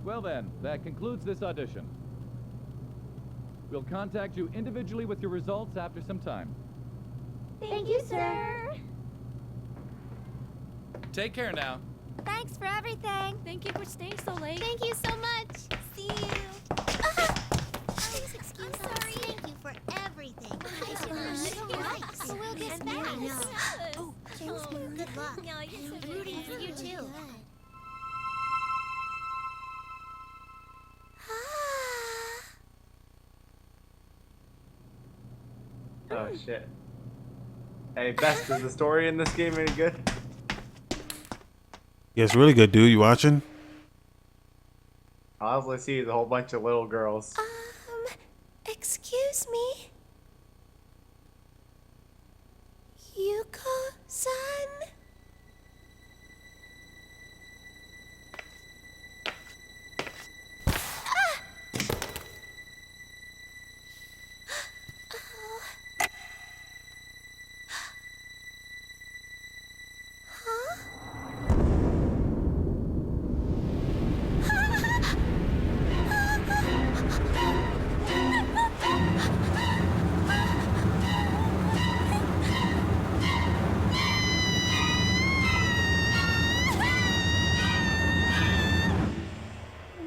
Well then, that concludes this audition. We'll contact you individually with your results after some time. Thank you, sir. Take care now. Thanks for everything. Thank you for staying so late. Thank you so much. See you. Please excuse us. Sorry. Thank you for everything. We'll get back. Oh, James, good luck. No, you're so I'm rooting for you too. Oh shit. Hey, Best, is the story in this game any good? Yeah, it's really good, dude. You watching? All I see is a whole bunch of little girls. Excuse me? Yuko-san?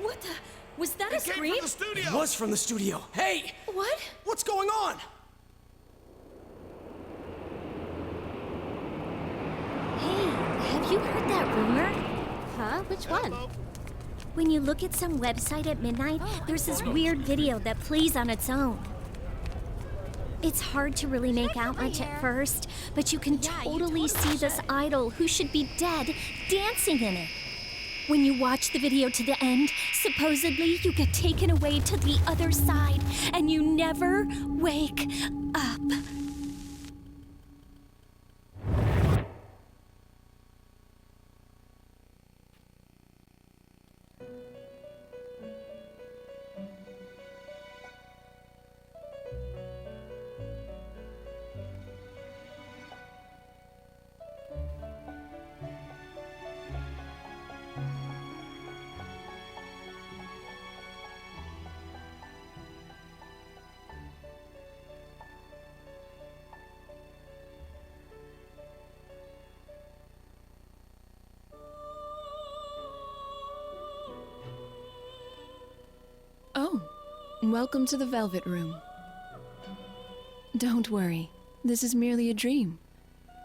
What the? Was that a scream? It was from the studio. Hey! What? What's going on? Hey, have you heard that rumor? Huh? Which one? When you look at some website at midnight, there's this weird video that plays on its own. It's hard to really make out much at first, but you can totally see this idol who should be dead dancing in it. When you watch the video to the end, supposedly you get taken away to the other side and you never wake up. Oh, welcome to the Velvet Room. Don't worry, this is merely a dream.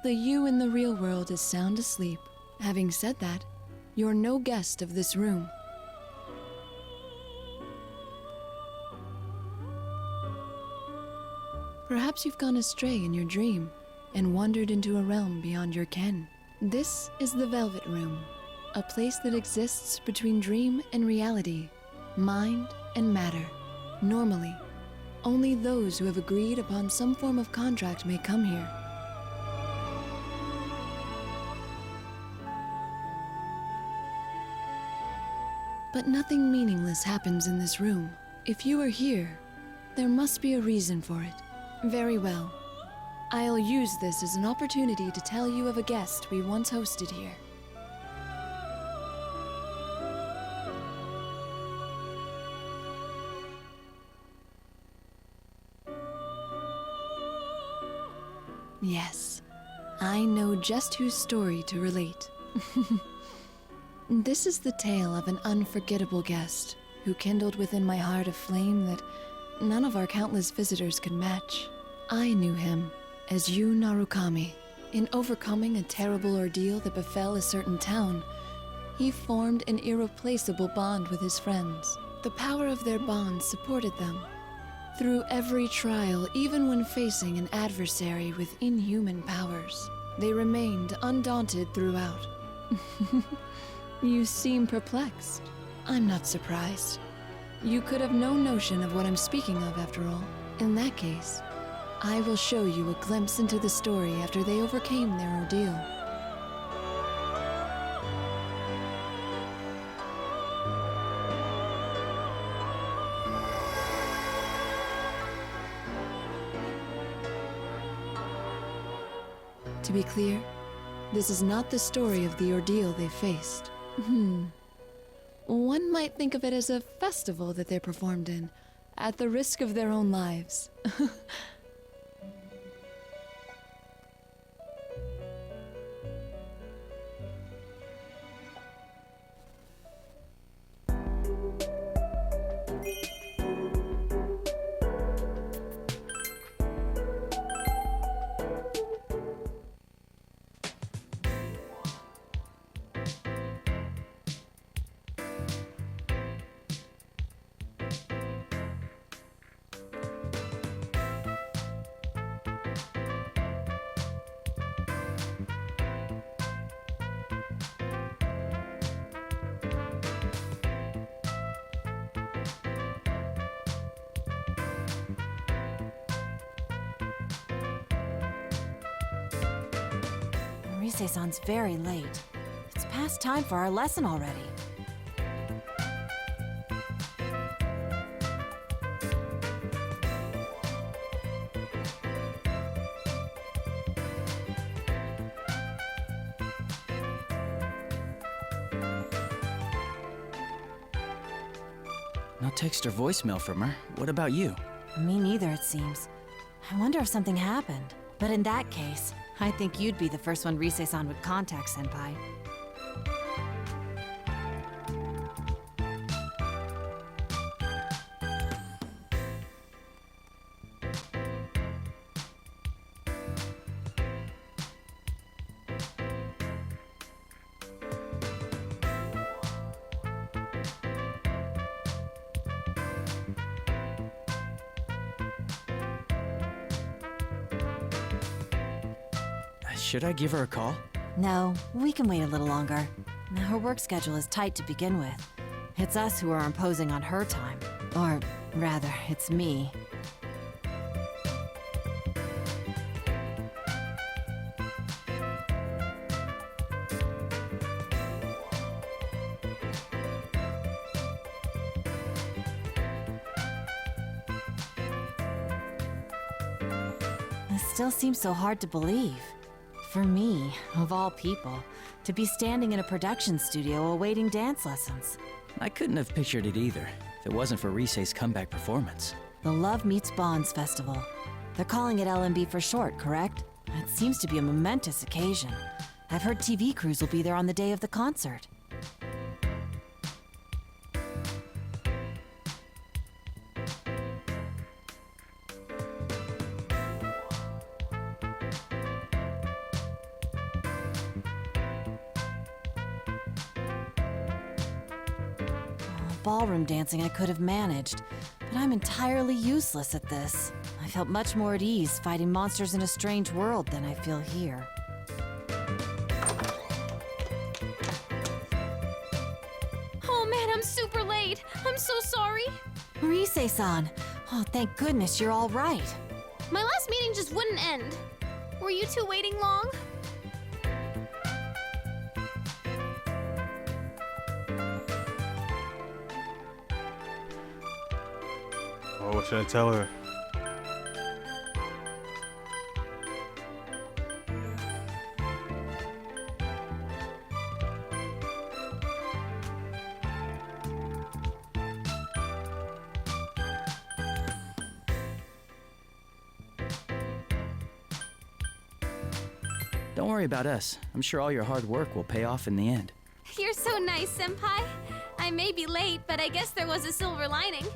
The you in the real world is sound asleep. Having said that, you're no guest of this room. Perhaps you've gone astray in your dream and wandered into a realm beyond your ken. This is the Velvet Room, a place that exists between dream and reality, mind and matter. Normally, only those who have agreed upon some form of contract may come here. But nothing meaningless happens in this room. If you are here, there must be a reason for it. Very well. I'll use this as an opportunity to tell you of a guest we once hosted here. Yes, I know just whose story to relate. This is the tale of an unforgettable guest who kindled within my heart a flame that none of our countless visitors could match. I knew him as Yu Narukami. In overcoming a terrible ordeal that befell a certain town, he formed an irreplaceable bond with his friends. The power of their bond supported them through every trial, even when facing an adversary with inhuman powers. They remained undaunted throughout. You seem perplexed. I'm not surprised. You could have no notion of what I'm speaking of, after all. In that case, I will show you a glimpse into the story after they overcame their ordeal. To be clear, this is not the story of the ordeal they faced. One might think of it as a festival that they performed in, at the risk of their own lives. Rise-san's very late. It's past time for our lesson already. No text or voicemail from her. What about you? Me neither, it seems. I wonder if something happened. But in that case, I think you'd be the first one Rise-san would contact, Senpai. Should I give her a call? No, we can wait a little longer. Her work schedule is tight to begin with. It's us who are imposing on her time. Or, rather, it's me. This still seems so hard to believe. For me, of all people, to be standing in a production studio awaiting dance lessons. I couldn't have pictured it either, if it wasn't for Rise's comeback performance. The Love Meets Bonds Festival. They're calling it LMB for short, correct? It seems to be a momentous occasion. I've heard TV crews will be there on the day of the concert. Ballroom dancing I could have managed, but I'm entirely useless at this. I felt much more at ease fighting monsters in a strange world than I feel here. Oh man, I'm super late. I'm so sorry. Rise-san! Oh, thank goodness you're all right. My last meeting just wouldn't end. Were you two waiting long? Oh, what should I tell her? Don't worry about us. I'm sure all your hard work will pay off in the end. You're so nice, Senpai. I may be late, but I guess there was a silver lining.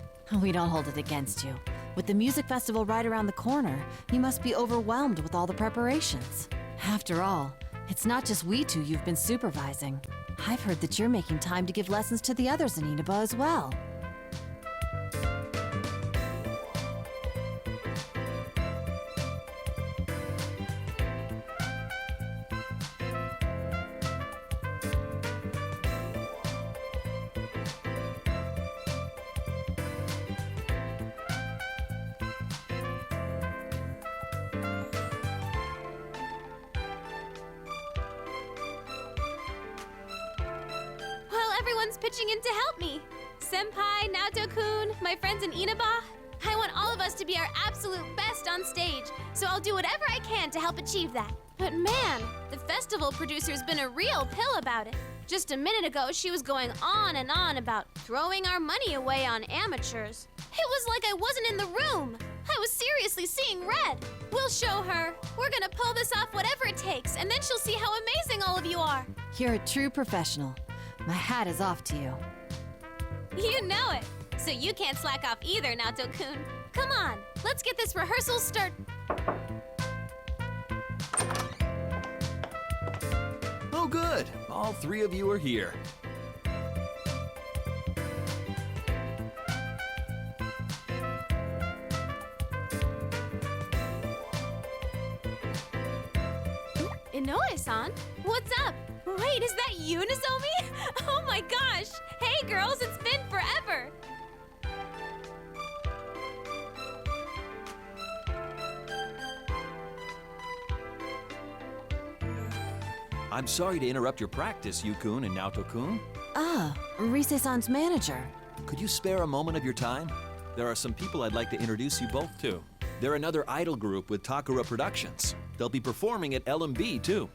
We don't hold it against you. With the music festival right around the corner, you must be overwhelmed with all the preparations. After all, it's not just we two you've been supervising. I've heard that you're making time to give lessons to the others in Inaba as well. Everyone's pitching in to help me. Senpai, Naoto-kun, my friends in Inaba. I want all of us to be our absolute best on stage, so I'll do whatever I can to help achieve that. But man, the festival producer's been a real pill about it. Just a minute ago, she was going on and on about throwing our money away on amateurs. It was like I wasn't in the room. I was seriously seeing red. We'll show her. We're gonna pull this off whatever it takes, and then she'll see how amazing all of you are. You're a true professional. My hat is off to you. You know it. So you can't slack off either, Naoto-kun. Come on, let's get this rehearsal start. Oh, good. All three of you are here. Inoue-san, what's up? Wait, is that you, Nozomi? Oh my gosh! Hey girls, it's been forever! I'm sorry to interrupt your practice, Yu-kun and Naoto-kun. Ah, Rise-san's manager. Could you spare a moment of your time? There are some people I'd like to introduce you both to. They're another idol group with Takara Productions. They'll be performing at LMB, too.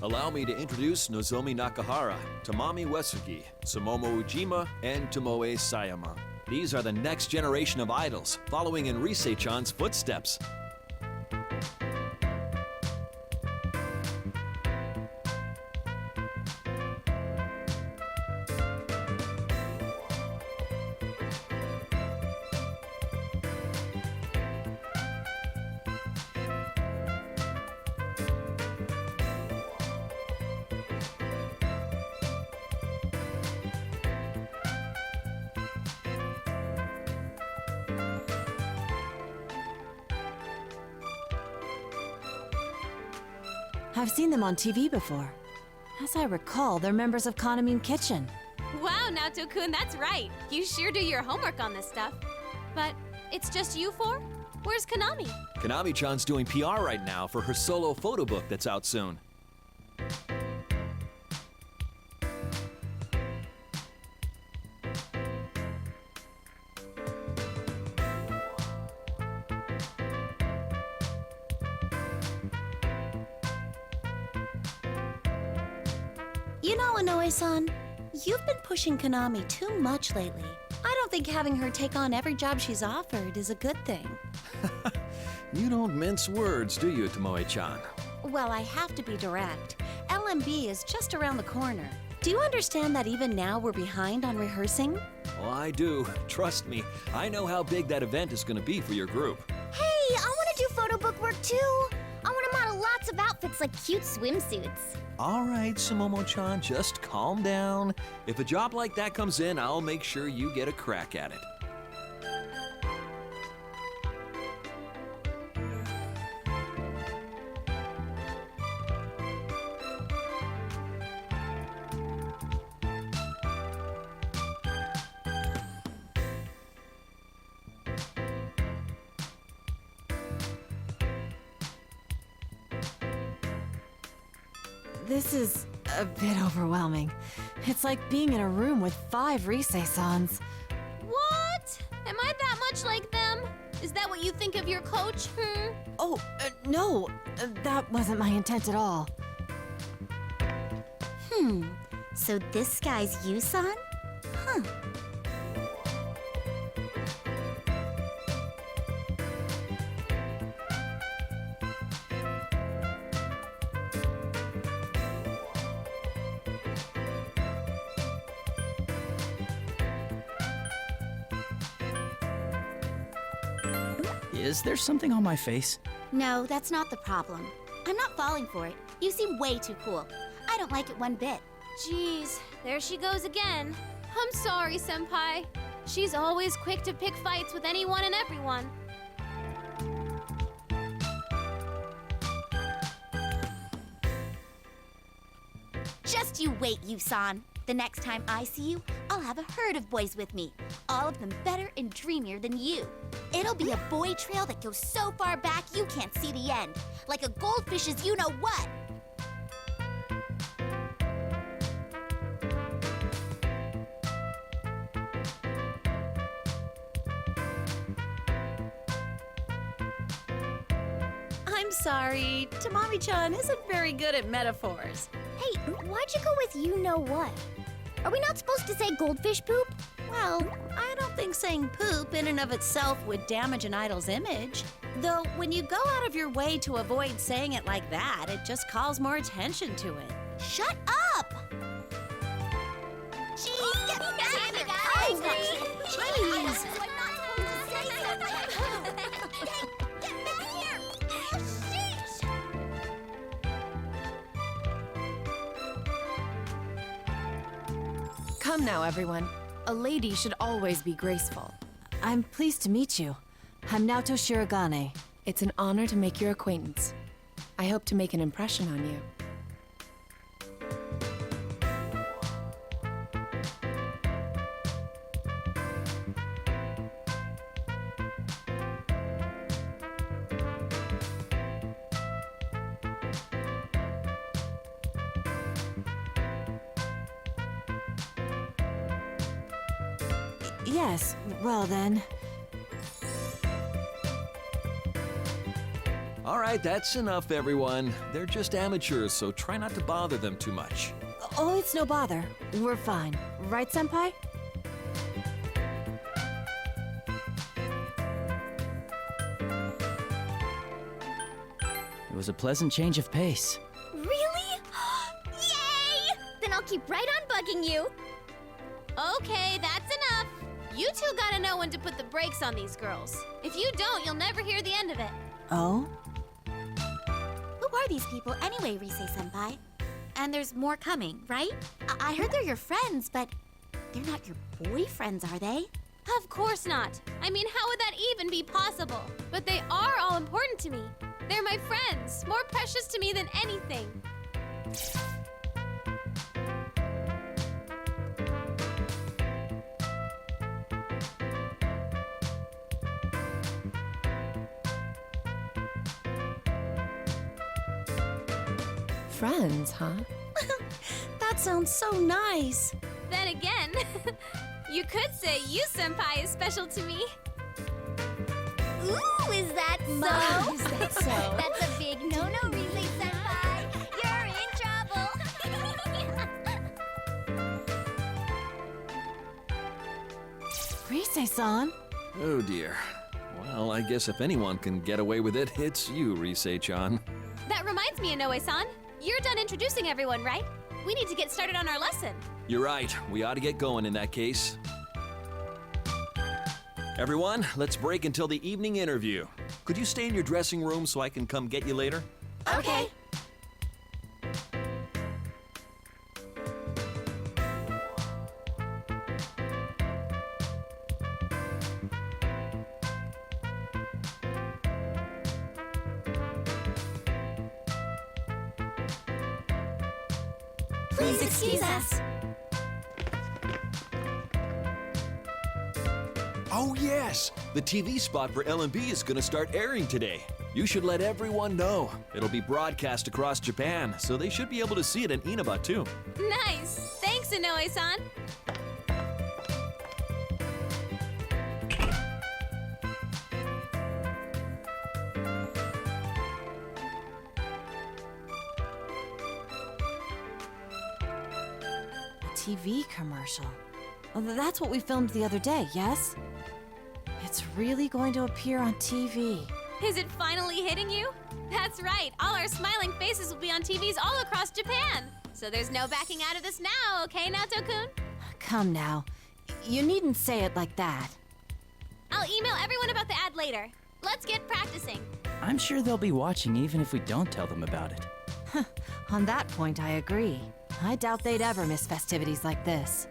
Allow me to introduce Nozomi Nakahara, Tamami Uesugi, Sumomo Ujima, and Tomoe Sayama. These are the next generation of idols, following in Rise-chan's footsteps. I've seen them on TV before. As I recall, they're members of Kanamine Kitchen. Wow, Naoto-kun, that's right. You sure do your homework on this stuff. But it's just you four? Where's Konami? Konami-chan's doing PR right now for her solo photo book that's out soon. You know, Inoue-san, you've been pushing Konami too much lately. I don't think having her take on every job she's offered is a good thing. You don't mince words, do you, Tomoe-chan? Well, I have to be direct. LMB is just around the corner. Do you understand that even now we're behind on rehearsing? Oh, I do. Trust me. I know how big that event is going to be for your group. Hey, I want to do photo book work too. I want to model lots of outfits like cute swimsuits. All right, Sumomo-chan, just calm down. If a job like that comes in, I'll make sure you get a crack at it. This is a bit overwhelming. It's like being in a room with 5 Rise-sans. What? Am I that much like them? Is that what you think of your coach, Oh, no. That wasn't my intent at all. So this guy's Yu-san? Huh. Is there something on my face? No, that's not the problem. I'm not falling for it. You seem way too cool. I don't like it one bit. Jeez, there she goes again. I'm sorry, Senpai. She's always quick to pick fights with anyone and everyone. Just you wait, Yu-san. The next time I see you, I'll have a herd of boys with me. All of them better and dreamier than you. It'll be a boy trail that goes so far back you can't see the end. Like a goldfish's you-know-what. I'm I'm sorry. Tamami-chan isn't very good at metaphors. Hey, why'd you go with you know what? Are we not supposed to say goldfish poop? Well, I don't think saying poop in and of itself would damage an idol's image. Though, when you go out of your way to avoid saying it like that, it just calls more attention to it. Shut up! Jeez, get back! Oh, jeez. Get back here! Oh, sheesh! Come now, everyone. A lady should always be graceful. I'm pleased to meet you. I'm Naoto Shirogane. It's an honor to make your acquaintance. I hope to make an impression on you. Yes, well then. All right, that's enough, everyone. They're just amateurs, so try not to bother them too much. Oh, it's no bother. We're fine. Right, Senpai? It was a pleasant change of pace. Really? Yay! Then I'll keep right on bugging you. Okay, that's enough. You two gotta know when to put the brakes on these girls. If you don't, you'll never hear the end of it. Oh? Who are these people anyway, Rise-senpai? And there's more coming, right? I heard they're your friends, but they're not your boyfriends, are they? Of course not. I mean, how would that even be possible? But they are all important to me. They're my friends, more precious to me than anything. Friends, huh? That sounds so nice. Then again, you could say you senpai is special to me. Ooh, is that so? Mom, is that so? That's a big no-no, Rise-senpai. You're in trouble. Rise-san? Oh dear. Well, I guess if anyone can get away with it, it's you, Rise-chan. That reminds me, Inoue-san. You're done introducing everyone, right? We need to get started on our lesson. You're right. We ought to get going in that case. Everyone, let's break until the evening interview. Could you stay in your dressing room so I can come get you later? Okay. Please excuse us. Oh yes! The TV spot for LMB is gonna start airing today. You should let everyone know. It'll be broadcast across Japan, so they should be able to see it in Inaba too. Nice! Thanks, Inoue-san. TV commercial. Oh, that's what we filmed the other day, yes? It's really going to appear on TV. Is it finally hitting you? That's right, all our smiling faces will be on TVs all across Japan. So there's no backing out of this now, okay, Naoto-kun? Come now. You needn't say it like that. I'll email everyone about the ad later. Let's get practicing. I'm sure they'll be watching even if we don't tell them about it. On that point, I agree. I doubt they'd ever miss festivities like this.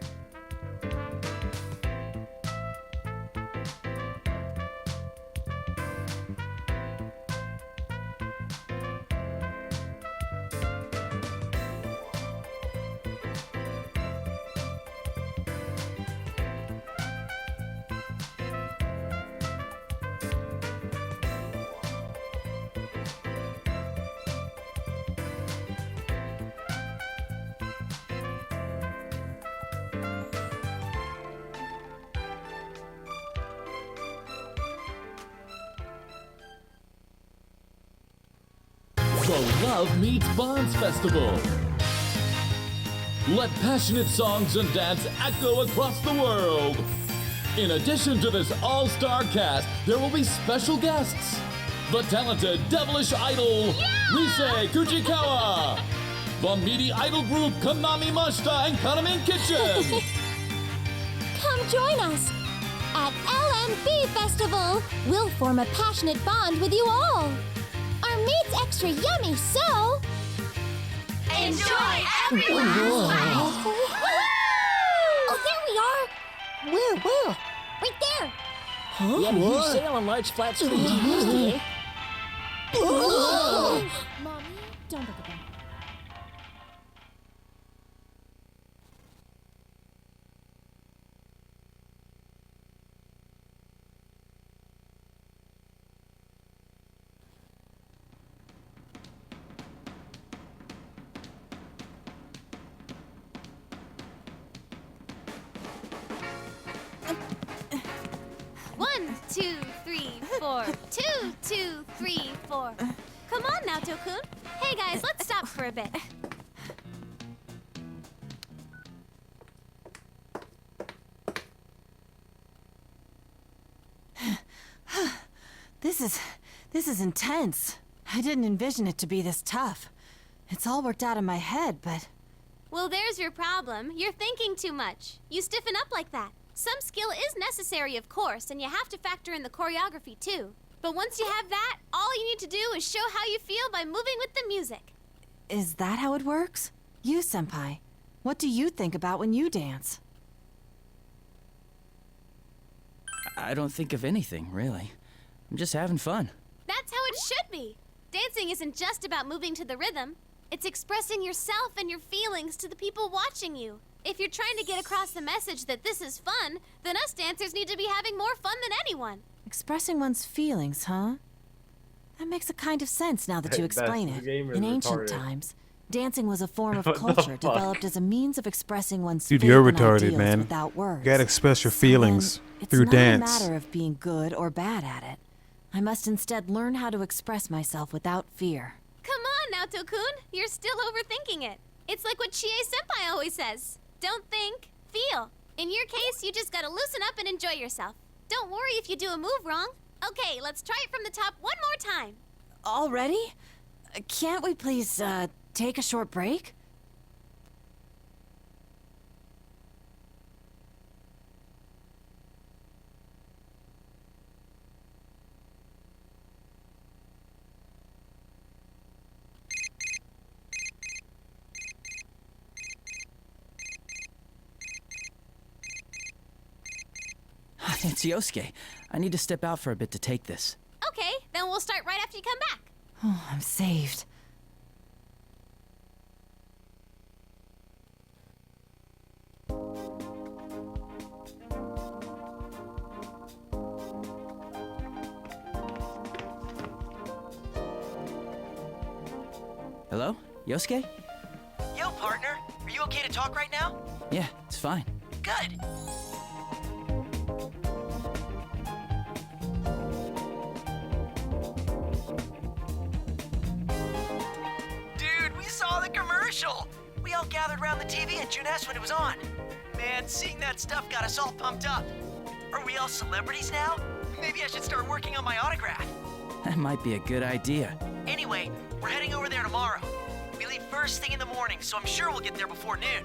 the Love Meets Bonds Festival. Let passionate songs and dance echo across the world. In addition to this all-star cast, there will be special guests. The talented Devilish Idol, Rise Kujikawa. The meaty idol group Konami Mashita and Kanamin Kitchen. Come join us. At LMB Festival, we'll form a passionate bond with you all. Our meat's extra yummy, so... Enjoy everyone! Oh, there we are! Where? Right there! We have a huge sale on large flat screen TVs today. Mommy, don't look at them. One, 2, 3, 4. 2, 2, 3, 4. Come on now, Tokun. Hey guys, let's stop for a bit. This is intense. I didn't envision it to be this tough. It's all worked out in my head, but... Well, there's your problem. You're thinking too much. You stiffen up like that. Some skill is necessary, of course, and you have to factor in the choreography, too. But once you have that, all you need to do is show how you feel by moving with the music. Is that how it works? You, Senpai, what do you think about when you dance? I don't think of anything, really. I'm just having fun. That's how it should be. Dancing isn't just about moving to the rhythm. It's expressing yourself and your feelings to the people watching you. If you're trying to get across the message that this is fun, then us dancers need to be having more fun than anyone. Expressing one's feelings, huh? That makes a kind of sense now that you explain it. In ancient times, dancing was a form of culture developed as a means of expressing one's Dude, faith you're and retarded, ideals man. without words. You gotta express your feelings through It's dance. not a matter of being good or bad at it. I must instead learn how to express myself without fear. Come on now, Tokun. You're still overthinking it. It's like what Chie-senpai always says. Don't think, feel. In your case, you just gotta loosen up and enjoy yourself. Don't worry if you do a move wrong. Okay, let's try it from the top one more time. Already? Can't we please, take a short break? It's Yosuke. I need to step out for a bit to take this. Okay, then we'll start right after you come back. Oh, I'm saved. Hello? Yosuke? Yo, partner. Are you okay to talk right now? Yeah, it's fine. Good. Dude, we saw the commercial. We all gathered around the TV at Junes when it was on. Man, seeing that stuff got us all pumped up. Are we all celebrities now? Maybe I should start working on my autograph. That might be a good idea. Anyway, we're heading over there tomorrow. We leave first thing in the morning, so I'm sure we'll get there before noon.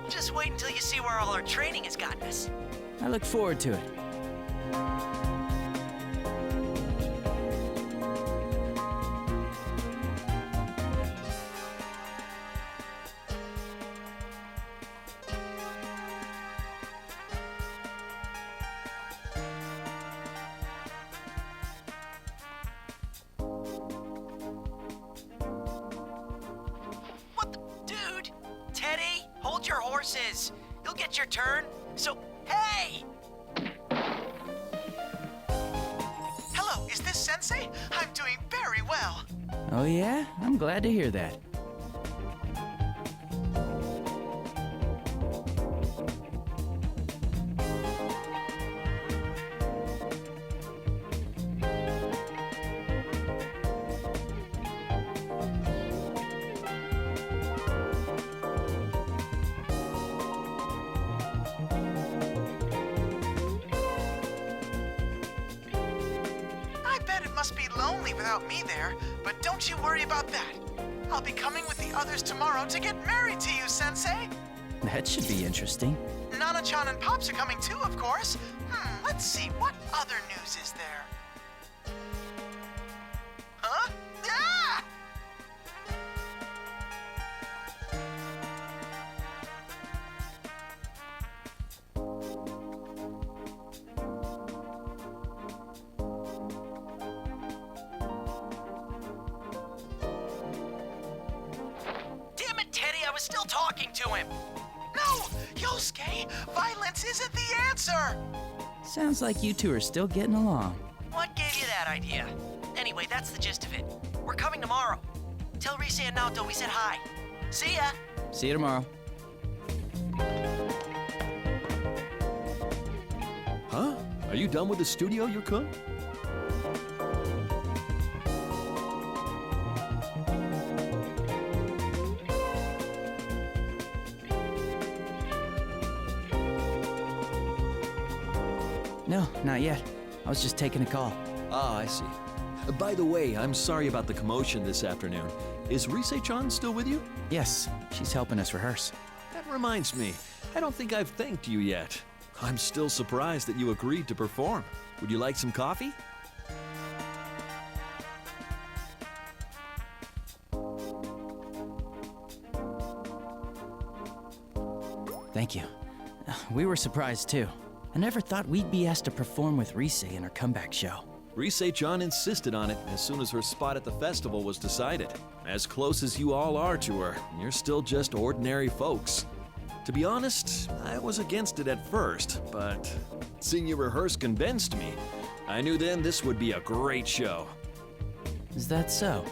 Just wait until you see where all our training has gotten us. I look forward to it. What the... Dude! Teddy, hold your horses. You'll get your turn. So, hey! Hello, is this Sensei? I'm doing very well. Oh yeah? I'm glad to hear that. lonely without me there, but don't you worry about that. I'll be coming with the others tomorrow to get married to you, Sensei. That should be interesting. Nana-chan and Pops are coming too, of course. Let's see, what other news is there? Huh? Ah! Damn it, Teddy, I was still talking to him. No! Yosuke, violence isn't the answer! Sounds like you two are still getting along. What gave you that idea? Anyway, that's the gist of it. We're coming tomorrow. Tell Rise and Naoto we said hi. See ya! See you tomorrow. Huh? Are you done with the studio, Yukun? No, not yet. I was just taking a call. Ah, I see. By the way, I'm sorry about the commotion this afternoon. Is Rise-chan still with you? Yes, she's helping us rehearse. That reminds me, I don't think I've thanked you yet. I'm still surprised that you agreed to perform. Would you like some coffee? Thank you. We were surprised too. I never thought we'd be asked to perform with Rise in her comeback show. Rise-chan insisted on it as soon as her spot at the festival was decided. As close as you all are to her, you're still just ordinary folks. To be honest, I was against it at first, but seeing you rehearse convinced me. I knew then this would be a great show. Is that so?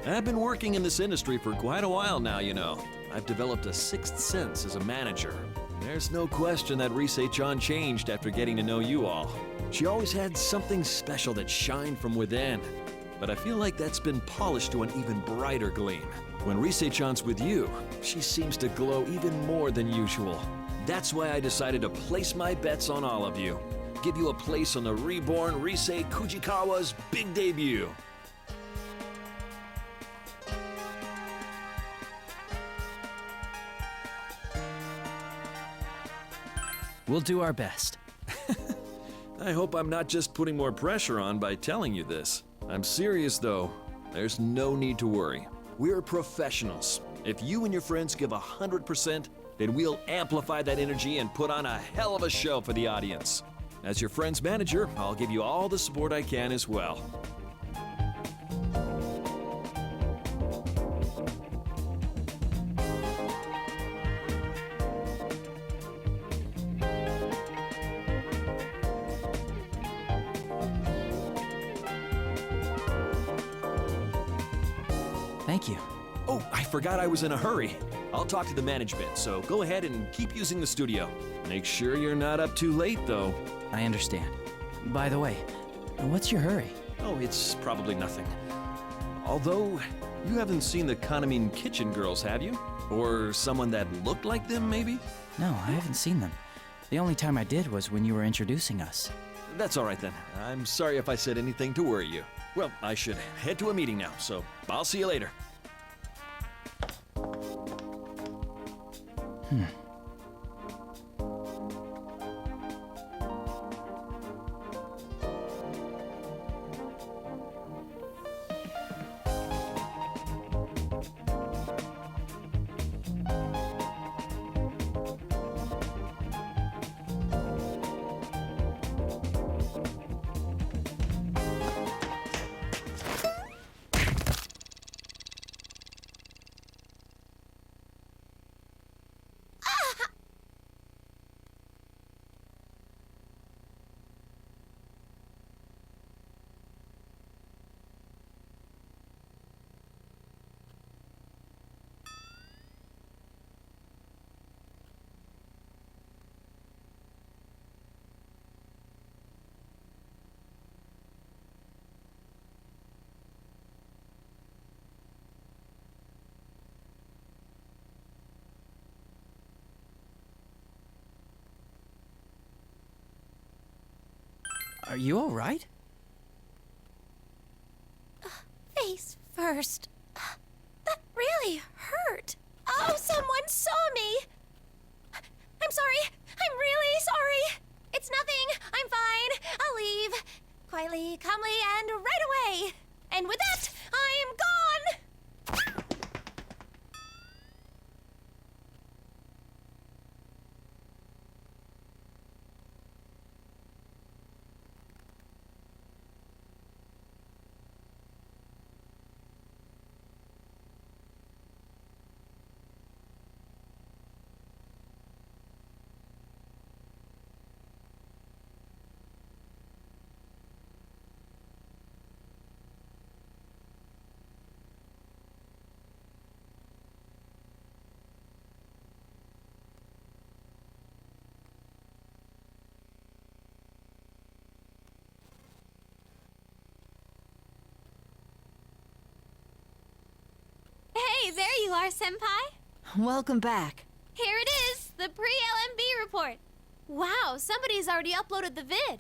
I've been working in this industry for quite a while now, you know. I've developed a sixth sense as a manager. There's no question that Rise-chan changed after getting to know you all. She always had something special that shined from within. But I feel like that's been polished to an even brighter gleam. When Rise-chan's with you, she seems to glow even more than usual. That's why I decided to place my bets on all of you. Give you a place on the reborn Rise Kujikawa's big debut. We'll do our best. I hope I'm not just putting more pressure on by telling you this. I'm serious though. There's no need to worry. We're professionals. If you and your friends give 100%, then we'll amplify that energy and put on a hell of a show for the audience. As your friend's manager, I'll give you all the support I can as well. Thank you. Oh, I forgot I was in a hurry. I'll talk to the management, so go ahead and keep using the studio. Make sure you're not up too late, though. I understand. By the way, what's your hurry? Oh, it's probably nothing. Although, you haven't seen the Kanamin Kitchen girls, have you? Or someone that looked like them, maybe? No, I haven't seen them. The only time I did was when you were introducing us. That's all right then. I'm sorry if I said anything to worry you. Well, I should head to a meeting now, so I'll see you later. Are you all right? first. That really hurt. Oh, someone saw me! I'm sorry. I'm really sorry. It's nothing. I'm fine. I'll leave. Quietly, calmly, and right away. And with that, I'm gone! Hey, there you are, Senpai. Welcome back. Here it is, the pre-LMB report. Wow, somebody's already uploaded the vid.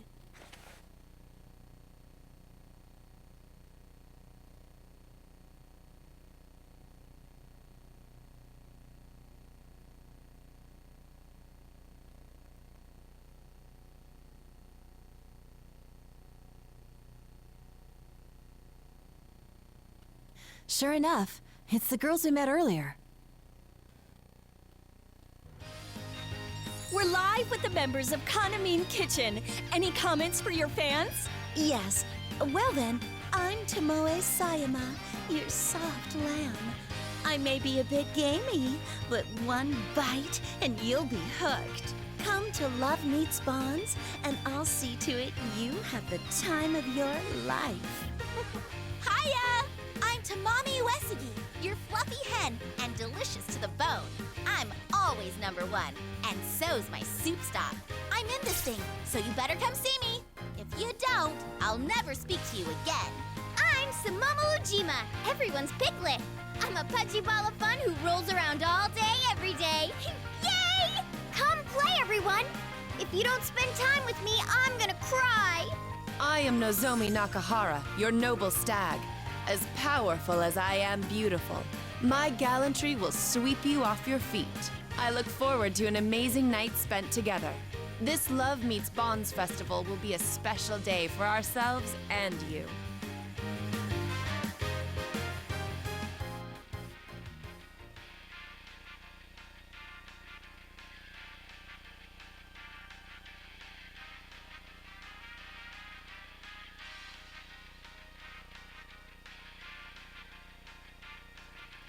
Sure enough, it's the girls we met earlier. We're live with the members of Kanamine Kitchen. Any comments for your fans? Yes. Well then, I'm Tomoe Sayama, your soft lamb. I may be a bit gamey, but one bite and you'll be hooked. Come to Love Meets Bonds, and I'll see to it you have the time of your life. Hiya! I'm Tamami Uesugi, your fluffy hen, and delicious to the bone. I'm always #1, and so's my soup stock. I'm in this thing, so you better come see me. If you don't, I'll never speak to you again. I'm Sumomo Ujima, everyone's piglet. I'm a pudgy ball of fun who rolls around all day, every day. Yay! Come play, everyone. If you don't spend time with me, I'm gonna cry. I am Nozomi Nakahara, your noble stag. As powerful as I am beautiful, my gallantry will sweep you off your feet. I look forward to an amazing night spent together. This Love Meets Bonds festival will be a special day for ourselves and you.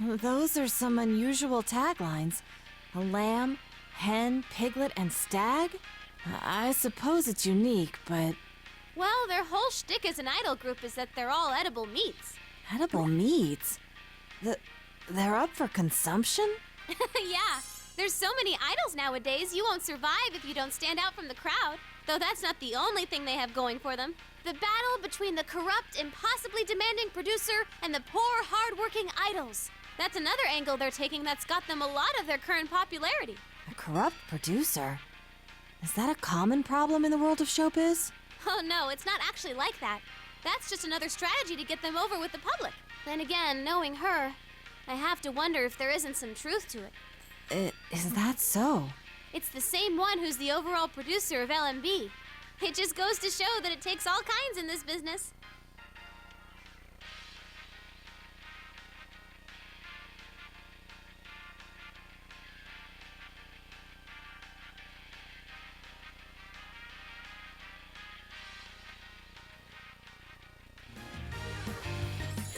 Those are some unusual taglines. A lamb, hen, piglet, and stag? I suppose it's unique, but... Well, their whole shtick as an idol group is that they're all edible meats. Edible meats? They're up for consumption? Yeah, there's so many idols nowadays, you won't survive if you don't stand out from the crowd. Though that's not the only thing they have going for them. The battle between the corrupt, impossibly demanding producer and the poor, hard-working idols. That's another angle they're taking that's got them a lot of their current popularity. A corrupt producer? Is that a common problem in the world of showbiz? Oh no, it's not actually like that. That's just another strategy to get them over with the public. Then again, knowing her, I have to wonder if there isn't some truth to it. Is that so? It's the same one who's the overall producer of LMB. It just goes to show that it takes all kinds in this business.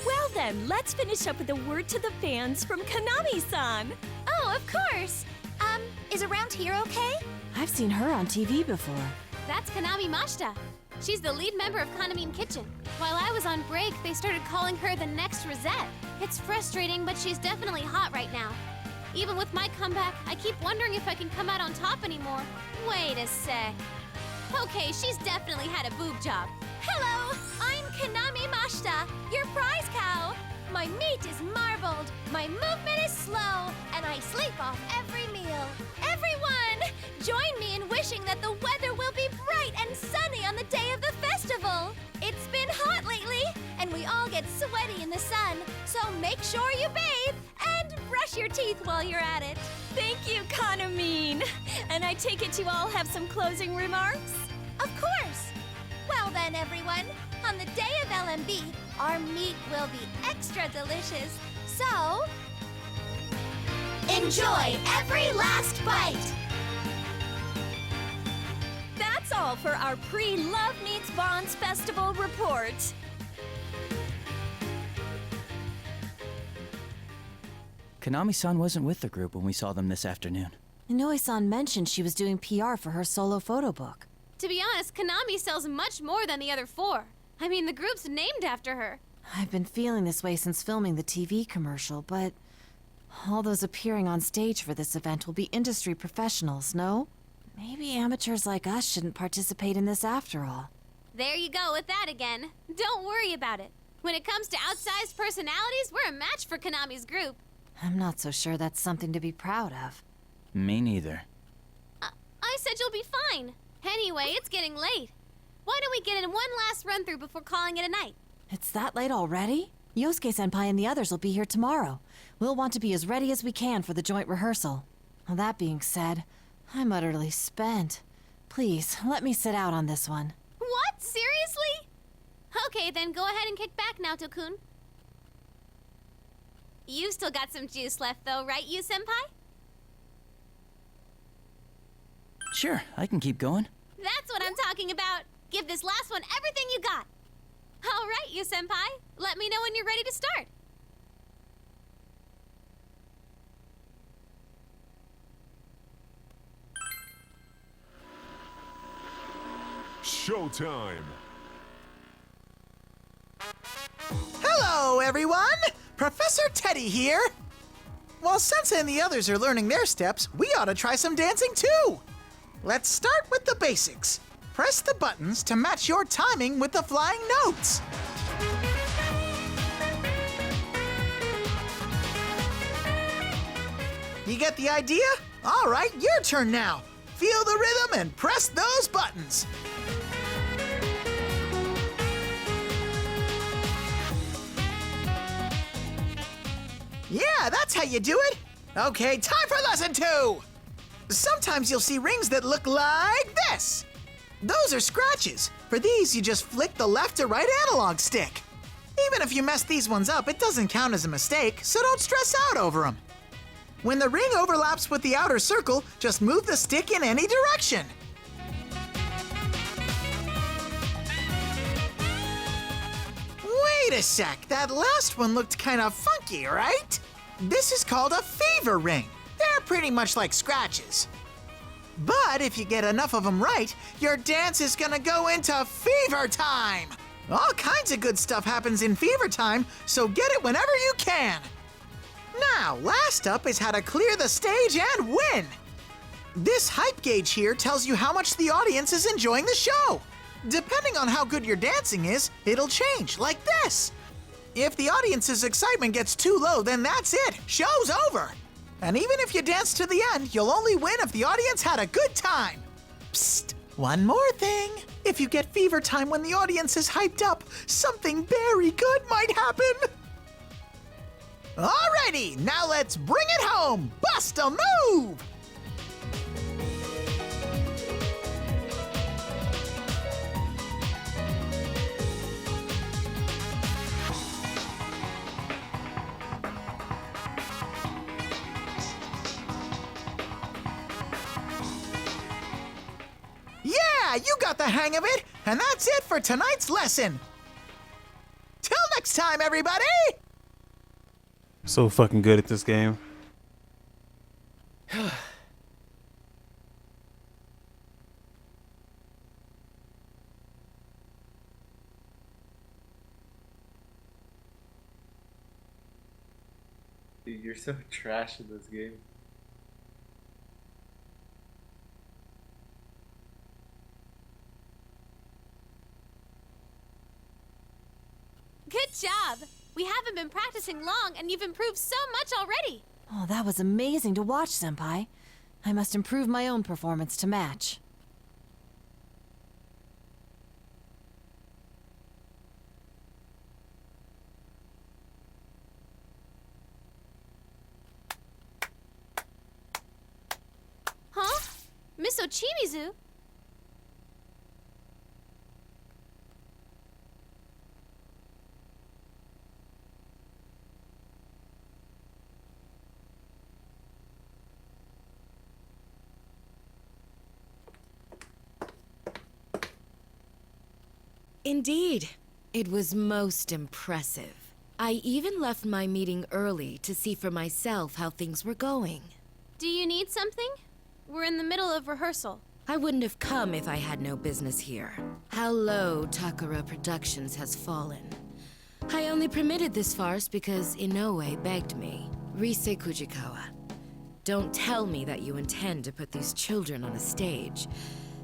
Well then, let's finish up with a word to the fans from Kanami-san. Oh, of course. Is Around Here okay? I've seen her on TV before. That's Kanami Mashita. She's the lead member of Kanamine Kitchen. While I was on break, they started calling her the next Rosette. It's frustrating, but she's definitely hot right now. Even with my comeback, I keep wondering if I can come out on top anymore. Wait a sec. Okay, she's definitely had a boob job. Hello, I'm Kanami Mashita, your prize cow. My meat is marbled, my movement is slow, and I sleep off every meal. Everyone, join me in wishing that the weather will be bright and sunny on the day of the festival. It's been hot lately, and we all get sweaty in the sun, so make sure you bathe and brush your teeth while you're at it. Thank you, Kanamine. And I take it you all have some closing remarks? Of course. Well then, everyone, on the day of LMB, our meat will be extra delicious. So, enjoy every last bite. That's all for our pre-Love Meets Bonds Festival report. Konami-san wasn't with the group when we saw them this afternoon. Inoue-san mentioned she was doing PR for her solo photo book. To be honest, Konami sells much more than the other four. I mean, the group's named after her. I've been feeling this way since filming the TV commercial, but all those appearing on stage for this event will be industry professionals, no? Maybe amateurs like us shouldn't participate in this after all. There you go with that again. Don't worry about it. When it comes to outsized personalities, we're a match for Konami's group. I'm not so sure that's something to be proud of. Me neither. I said you'll be fine. Anyway, it's getting late. Why don't we get in one last run-through before calling it a night? It's that late already? Yosuke-senpai and the others will be here tomorrow. We'll want to be as ready as we can for the joint rehearsal. Well, that being said, I'm utterly spent. Please, let me sit out on this one. What? Seriously? Okay, then go ahead and kick back now, Tokun. You've still got some juice left though, right, you-senpai? Sure, I can keep going. That's what I'm talking about. Give this last one everything you got. All right, you-senpai. Let me know when you're ready to start. Showtime! Hello, everyone! Professor Teddy here! While Sensei and the others are learning their steps, we ought to try some dancing too! Let's start with the basics. Press the buttons to match your timing with the flying notes. You get the idea? All right, your turn now. Feel the rhythm and press those buttons. Yeah, that's how you do it. Okay, time for lesson 2. Sometimes you'll see rings that look like this. Those are scratches. For these, you just flick the left to right analog stick. Even if you mess these ones up, it doesn't count as a mistake, so don't stress out over them. When the ring overlaps with the outer circle, just move the stick in any direction. Wait a sec, that last one looked kind of funky, right? This is called a fever ring. They're pretty much like scratches. But if you get enough of them right, your dance is gonna go into fever time. All kinds of good stuff happens in fever time, so get it whenever you can. Now, last up is how to clear the stage and win. This hype gauge here tells you how much the audience is enjoying the show. Depending on how good your dancing is, it'll change, like this. If the audience's excitement gets too low, then that's it. Show's over. And even if you dance to the end, you'll only win if the audience had a good time. Psst, one more thing. If you get fever time when the audience is hyped up, something very good might happen. Alrighty, now let's bring it home. Bust a move! Yeah, you got the hang of it, and that's it for tonight's lesson. Till next time, everybody! So fucking good at this game. Dude, you're so trash in this game. Good job! We haven't been practicing long, and you've improved so much already! Oh, that was amazing to watch, Senpai. I must improve my own performance to match. so, Chimizu. Indeed. It was most impressive. I even left my meeting early to see for myself how things were going. Do you need something? We're in the middle of rehearsal. I wouldn't have come if I had no business here. How low Takara Productions has fallen. I only permitted this farce because Inoue begged me. Rise Kujikawa. Don't tell me that you intend to put these children on a stage.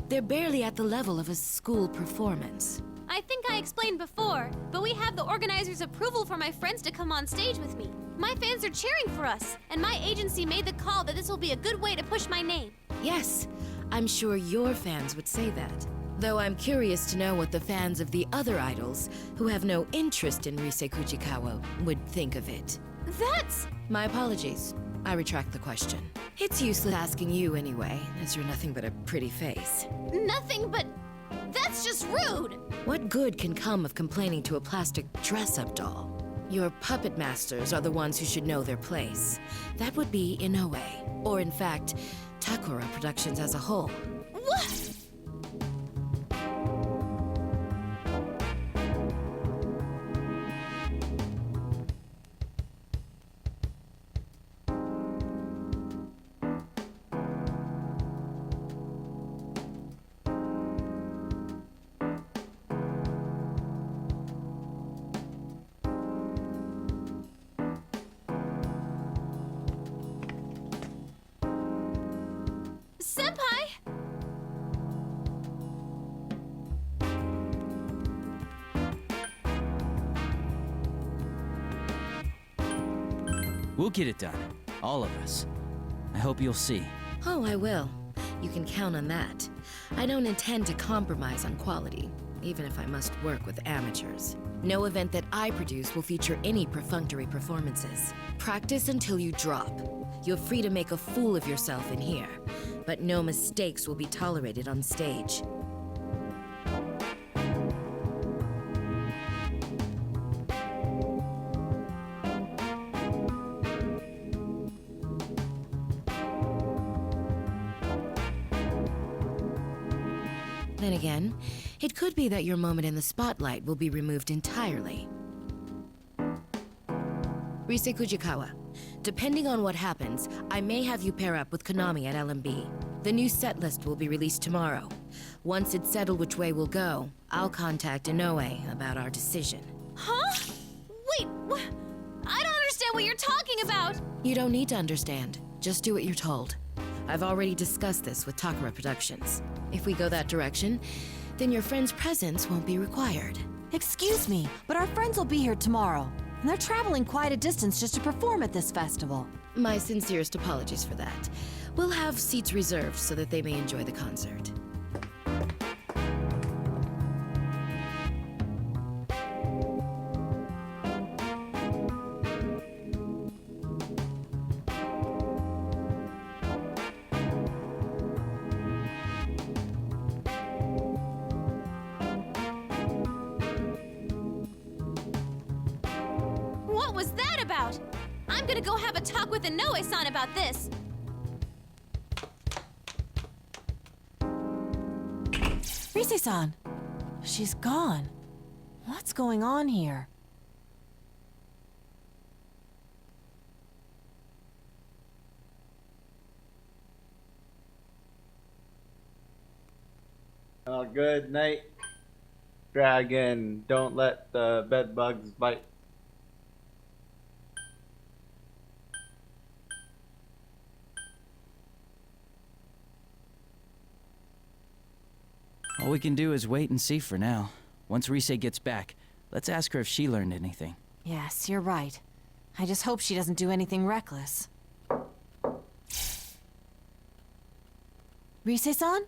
They're barely at the level of a school performance. I think I explained before, but we have the organizer's approval for my friends to come on stage with me. My fans are cheering for us, and my agency made the call that this will be a good way to push my name. Yes, I'm sure your fans would say that. Though I'm curious to know what the fans of the other idols, who have no interest in Rise Kujikawa, would think of it. That's... My apologies. I retract the question. It's useless asking you anyway, as you're nothing but a pretty face. Nothing but... That's just rude! What good can come of complaining to a plastic dress-up doll? Your puppet masters are the ones who should know their place. That would be Inoue, or in fact, Takara Productions as a whole. What? Senpai! We'll get it done. All of us. I hope you'll see. Oh, I will. You can count on that. I don't intend to compromise on quality, even if I must work with amateurs. No event that I produce will feature any perfunctory performances. Practice until you drop. You're free to make a fool of yourself in here, but no mistakes will be tolerated on stage. Then again, it could be that your moment in the spotlight will be removed entirely. Rise Kujikawa, depending on what happens, I may have you pair up with Konami at LMB. The new set list will be released tomorrow. Once it's settled which way we'll go, I'll contact Inoue about our decision. Huh? Wait, I don't understand what you're talking about! You don't need to understand. Just do what you're told. I've already discussed this with Takara Productions. If we go that direction, then your friend's presence won't be required. Excuse me, but our friends will be here tomorrow. And they're traveling quite a distance just to perform at this festival. My sincerest apologies for that. We'll have seats reserved so that they may enjoy the concert. What was that about? I'm gonna go have a talk with Inoue-san about this. Rise-san, she's gone. What's going on here? Good night, dragon. Don't let the bed bugs bite. All we can do is wait and see for now. Once Rise gets back, let's ask her if she learned anything. Yes, you're right. I just hope she doesn't do anything reckless. Rise-san?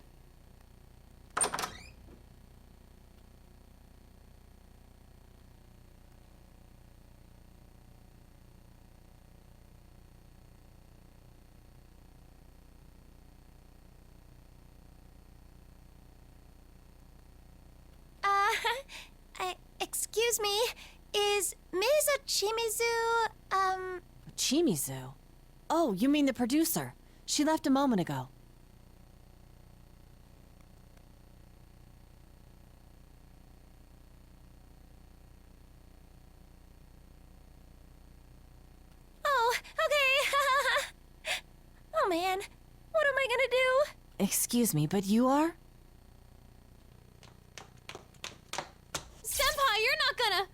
Excuse me, is Ms. Ochimizu, Chimizu? Oh, you mean the producer. She left a moment ago. Oh, okay. Oh man, what am I gonna do? Excuse me, but you are? Senpai, you're not gonna...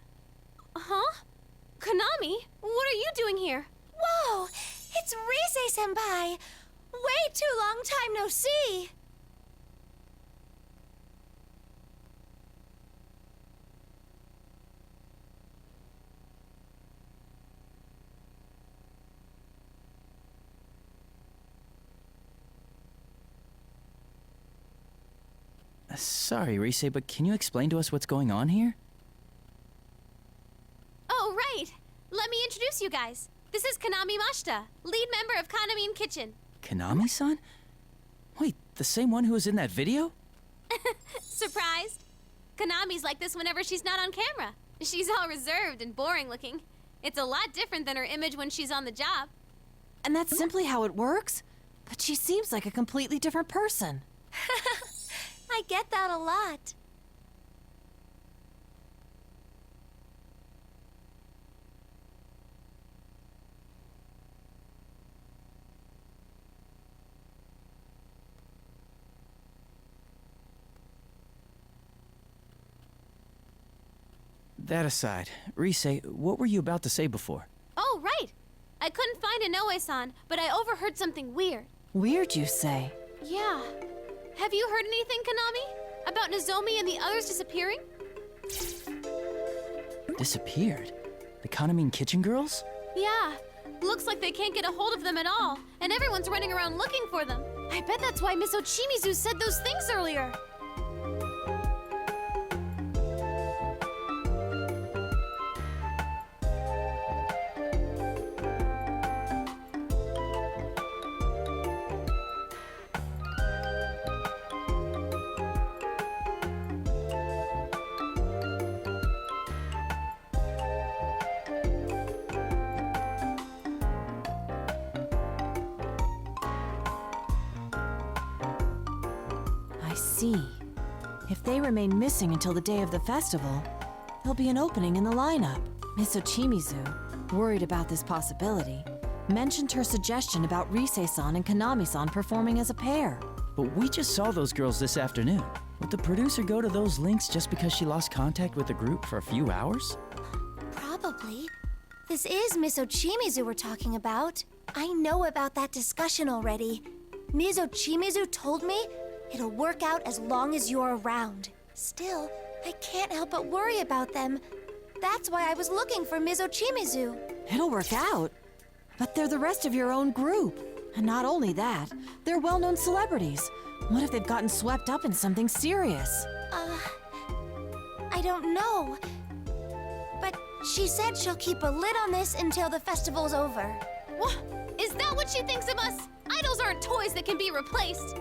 Huh? Konami, what are you doing here? Whoa, it's Rise-senpai. Way too long time no see. Sorry, Rise, but can you explain to us what's going on here? Oh, right. Let me introduce you guys. This is Konami Mashita, lead member of Kanamin Kitchen. Konami-san? Wait, the same one who was in that video? Surprised? Konami's like this whenever she's not on camera. She's all reserved and boring looking. It's a lot different than her image when she's on the job. And that's simply how it works? But she seems like a completely different person. I get that a lot. That aside, Rise, what were you about to say before? Oh, right. I couldn't find Inoue-san, but I overheard something weird. Weird, you say? Yeah. Have you heard anything, Konami? About Nozomi and the others disappearing? Disappeared? The Kanamin Kitchen girls? Yeah. Looks like they can't get a hold of them at all, and everyone's running around looking for them. I bet that's why Miss Ochimizu said those things earlier. I see. If they remain missing until the day of the festival, there'll be an opening in the lineup. Miss Ochimizu, worried about this possibility, mentioned her suggestion about Rise-san and Konami-san performing as a pair. But we just saw those girls this afternoon. Would the producer go to those links just because she lost contact with the group for a few hours? Probably. This is Miss Ochimizu we're talking about. I know about that discussion already. Ms. Ochimizu told me it'll work out as long as you're around. Still, I can't help but worry about them. That's why I was looking for Ms. Ochimizu. It'll work out. But they're the rest of your own group. And not only that, they're well-known celebrities. What if they've gotten swept up in something serious? I don't know. But she said she'll keep a lid on this until the festival's over. What? Is that what she thinks of us? Idols aren't toys that can be replaced.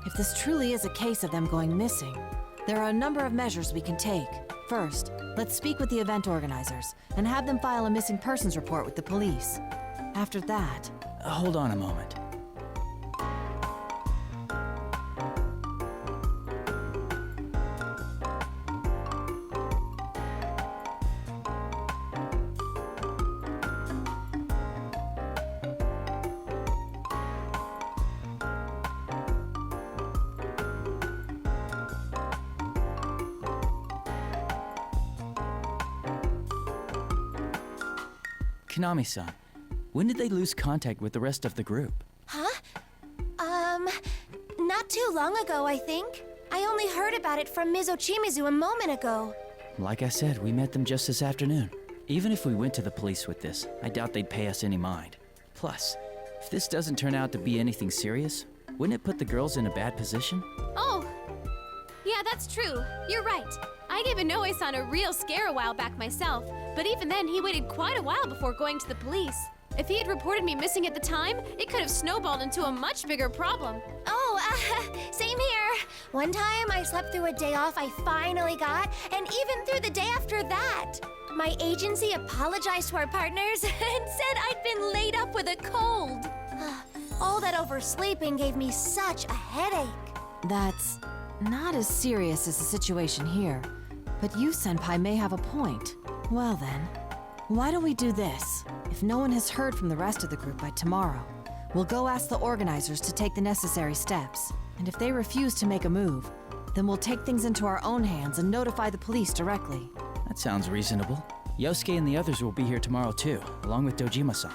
If this truly is a case of them going missing, there are a number of measures we can take. First, let's speak with the event organizers and have them file a missing persons report with the police. After that... Hold on a moment. Konami-san, when did they lose contact with the rest of the group? Huh? Not too long ago, I think. I only heard about it from Ms. Ochimizu a moment ago. Like I said, we met them just this afternoon. Even if we went to the police with this, I doubt they'd pay us any mind. Plus, if this doesn't turn out to be anything serious, wouldn't it put the girls in a bad position? Oh, yeah, that's true. You're right. I gave Inoue-san a real scare a while back myself, but even then he waited quite a while before going to the police. If he had reported me missing at the time, it could have snowballed into a much bigger problem. Oh, same here. One time I slept through a day off I finally got, and even through the day after that. My agency apologized to our partners and said I'd been laid up with a cold. All that oversleeping gave me such a headache. That's not as serious as the situation here, but you, Senpai, may have a point. Well then, why don't we do this? If no one has heard from the rest of the group by tomorrow, we'll go ask the organizers to take the necessary steps. And if they refuse to make a move, then we'll take things into our own hands and notify the police directly. That sounds reasonable. Yosuke and the others will be here tomorrow too, along with Dojima-san.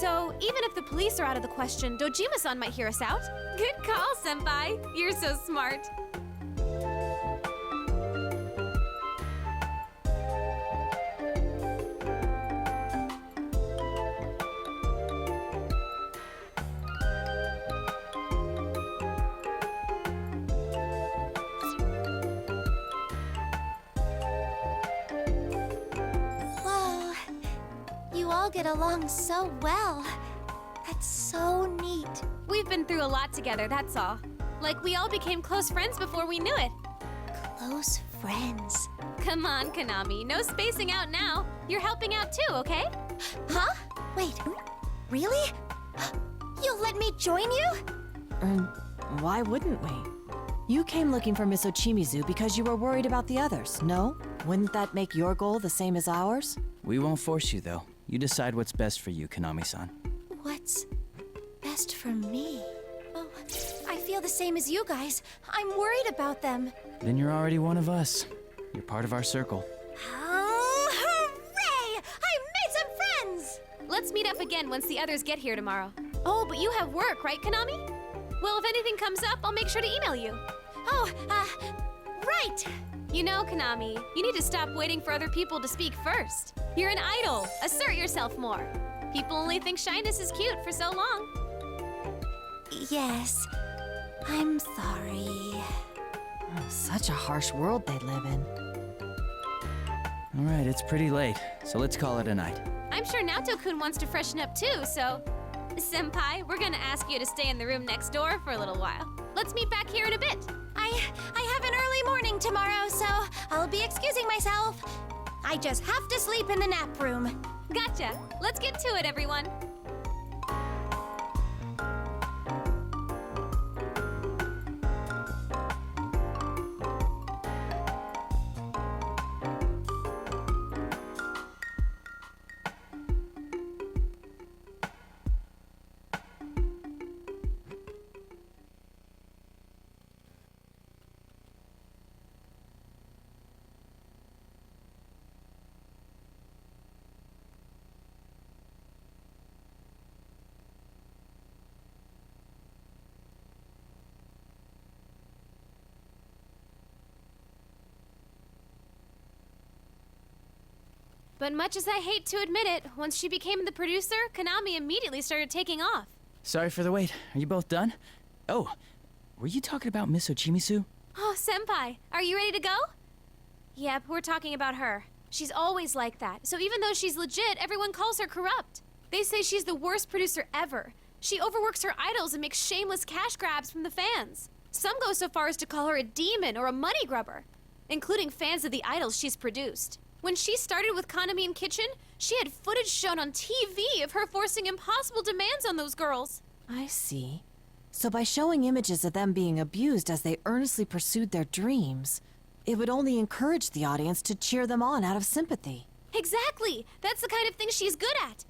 So, even if the police are out of the question, Dojima-san might hear us out. Good call, Senpai. You're so smart. Whoa, you all get along so well. That's so neat. We've been through a lot together, that's all. Like, we all became close friends before we knew it. Close friends. Come on, Konami. No spacing out now. You're helping out too, okay? Huh? Wait, really? You'll let me join you? Why wouldn't we? You came looking for Miss Ochimizu because you were worried about the others, no? Wouldn't that make your goal the same as ours? We won't force you, though. You decide what's best for you, Konami-san. What's best for me? Oh, I feel the same as you guys. I'm worried about them. Then you're already one of us. You're part of our circle. Oh, hooray! I made some friends! Let's meet up again once the others get here tomorrow. Oh, but you have work, right, Konami? Well, if anything comes up, I'll make sure to email you. Oh, right! You know, Konami, you need to stop waiting for other people to speak first. You're an idol. Assert yourself more. People only think shyness is cute for so long. Yes, I'm sorry. Such a harsh world they live in. All right, it's pretty late, so let's call it a night. I'm sure Naoto-kun wants to freshen up too, so... Senpai, we're gonna ask you to stay in the room next door for a little while. Let's meet back here in a bit. I have an early morning tomorrow, so I'll be excusing myself. I just have to sleep in the nap room. Gotcha. Let's get to it, everyone. But much as I hate to admit it, once she became the producer, Konami immediately started taking off. Sorry for the wait. Are you both done? Oh, were you talking about Miss Ochimizu? Oh, Senpai, are you ready to go? Yep, we're talking about her. She's always like that, so even though she's legit, everyone calls her corrupt. They say she's the worst producer ever. She overworks her idols and makes shameless cash grabs from the fans. Some go so far as to call her a demon or a money grubber, including fans of the idols she's produced. When she started with Konami in Kitchen, she had footage shown on TV of her forcing impossible demands on those girls. I see. So by showing images of them being abused as they earnestly pursued their dreams, it would only encourage the audience to cheer them on out of sympathy. Exactly! That's the kind of thing she's good at.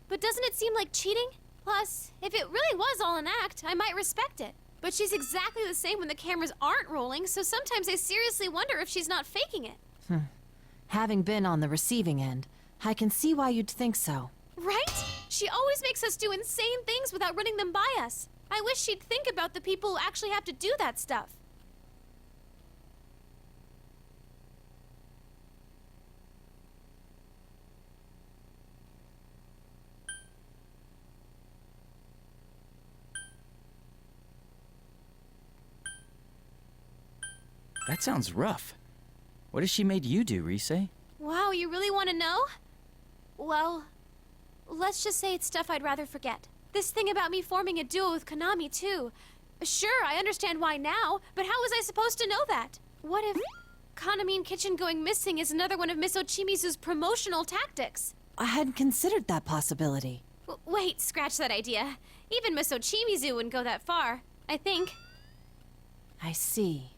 But doesn't it seem like cheating? Plus, if it really was all an act, I might respect it. But she's exactly the same when the cameras aren't rolling, so sometimes I seriously wonder if she's not faking it. Having been on the receiving end, I can see why you'd think so. Right? She always makes us do insane things without running them by us. I wish she'd think about the people who actually have to do that stuff. That sounds rough. What has she made you do, Rise? Wow, you really want to know? Well, let's just say it's stuff I'd rather forget. This thing about me forming a duo with Konami, too. Sure, I understand why now, but how was I supposed to know that? What if Konami Kitchen going missing is another one of Miss Ochimizu's promotional tactics? I hadn't considered that possibility. Wait, scratch that idea. Even Miss Ochimizu wouldn't go that far, I think. I see.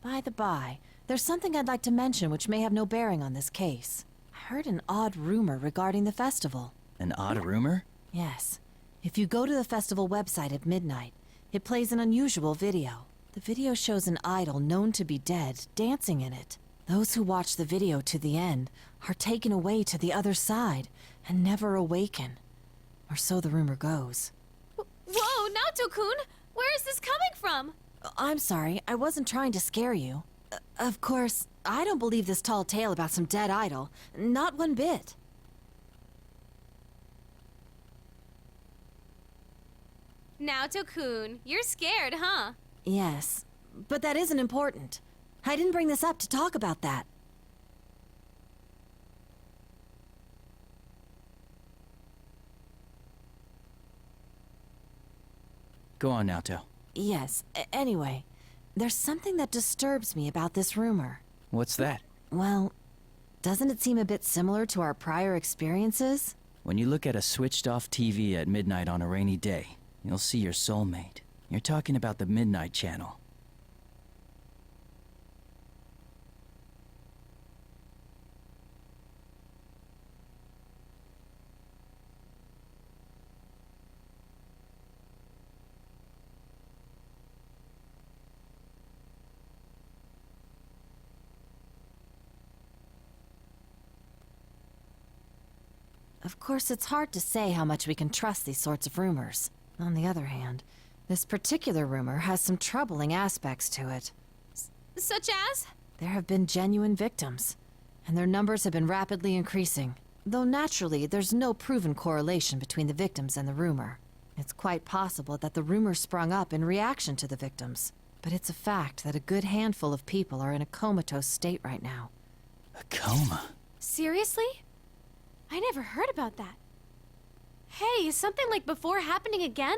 By the by, there's something I'd like to mention which may have no bearing on this case. I heard an odd rumor regarding the festival. An odd rumor? Yes. If you go to the festival website at midnight, it plays an unusual video. The video shows an idol known to be dead dancing in it. Those who watch the video to the end are taken away to the other side and never awaken. Or so the rumor goes. Whoa, Naoto-kun! Where is this coming from? I'm sorry, I wasn't trying to scare you. Of course, I don't believe this tall tale about some dead idol. Not one bit. Naoto-kun, you're scared, huh? Yes, but that isn't important. I didn't bring this up to talk about that. Go on, Naoto. Yes, anyway, there's something that disturbs me about this rumor. What's that? Well, doesn't it seem a bit similar to our prior experiences? When you look at a switched-off TV at midnight on a rainy day, you'll see your soulmate. You're talking about the Midnight Channel. Of course, it's hard to say how much we can trust these sorts of rumors. On the other hand, this particular rumor has some troubling aspects to it. Such as? There have been genuine victims, and their numbers have been rapidly increasing. Though naturally, there's no proven correlation between the victims and the rumor. It's quite possible that the rumor sprung up in reaction to the victims. But it's a fact that a good handful of people are in a comatose state right now. A coma? Seriously? I never heard about that. Hey, is something like before happening again?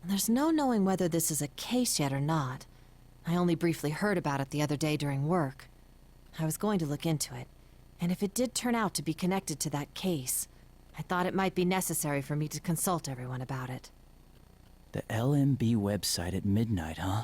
There's no knowing whether this is a case yet or not. I only briefly heard about it the other day during work. I was going to look into it, and if it did turn out to be connected to that case, I thought it might be necessary for me to consult everyone about it. The LMB website at midnight, huh?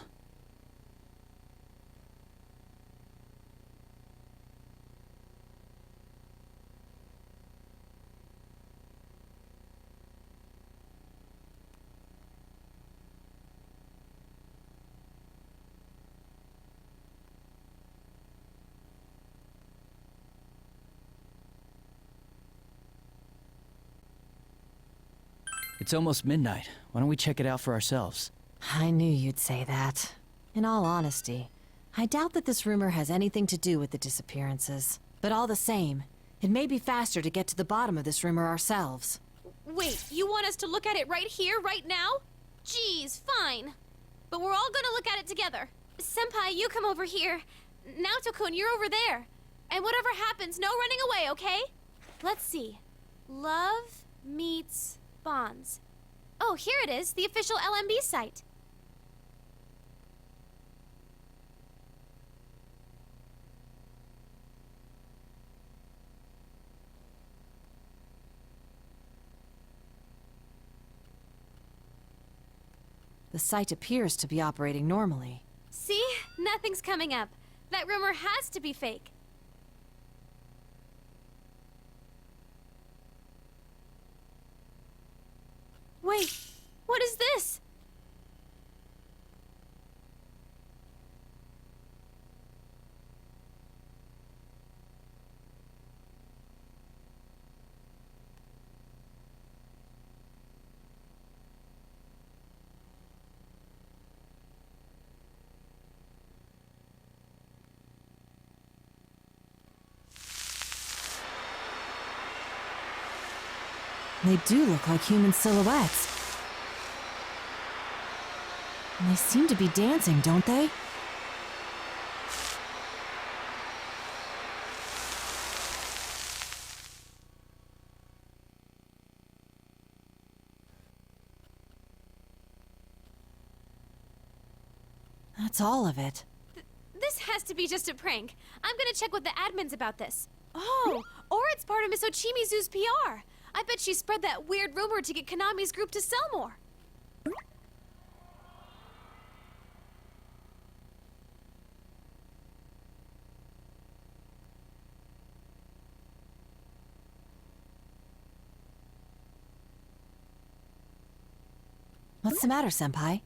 It's almost midnight. Why don't we check it out for ourselves? I knew you'd say that. In all honesty, I doubt that this rumor has anything to do with the disappearances. But all the same, it may be faster to get to the bottom of this rumor ourselves. Wait, you want us to look at it right here, right now? Geez, fine. But we're all gonna look at it together. Senpai, you come over here. Naoto-kun, you're over there. And whatever happens, no running away, okay? Let's see. Love meets bonds. Oh, here it is, the official LMB site. The site appears to be operating normally. See? Nothing's coming up. That rumor has to be fake. Wait, what is this? They do look like human silhouettes. And they seem to be dancing, don't they? That's all of it. This has to be just a prank. I'm gonna check with the admins about this. Oh, or it's part of Miss Ochimizu's PR. I bet she spread that weird rumor to get Konami's group to sell more. What's the matter, Senpai?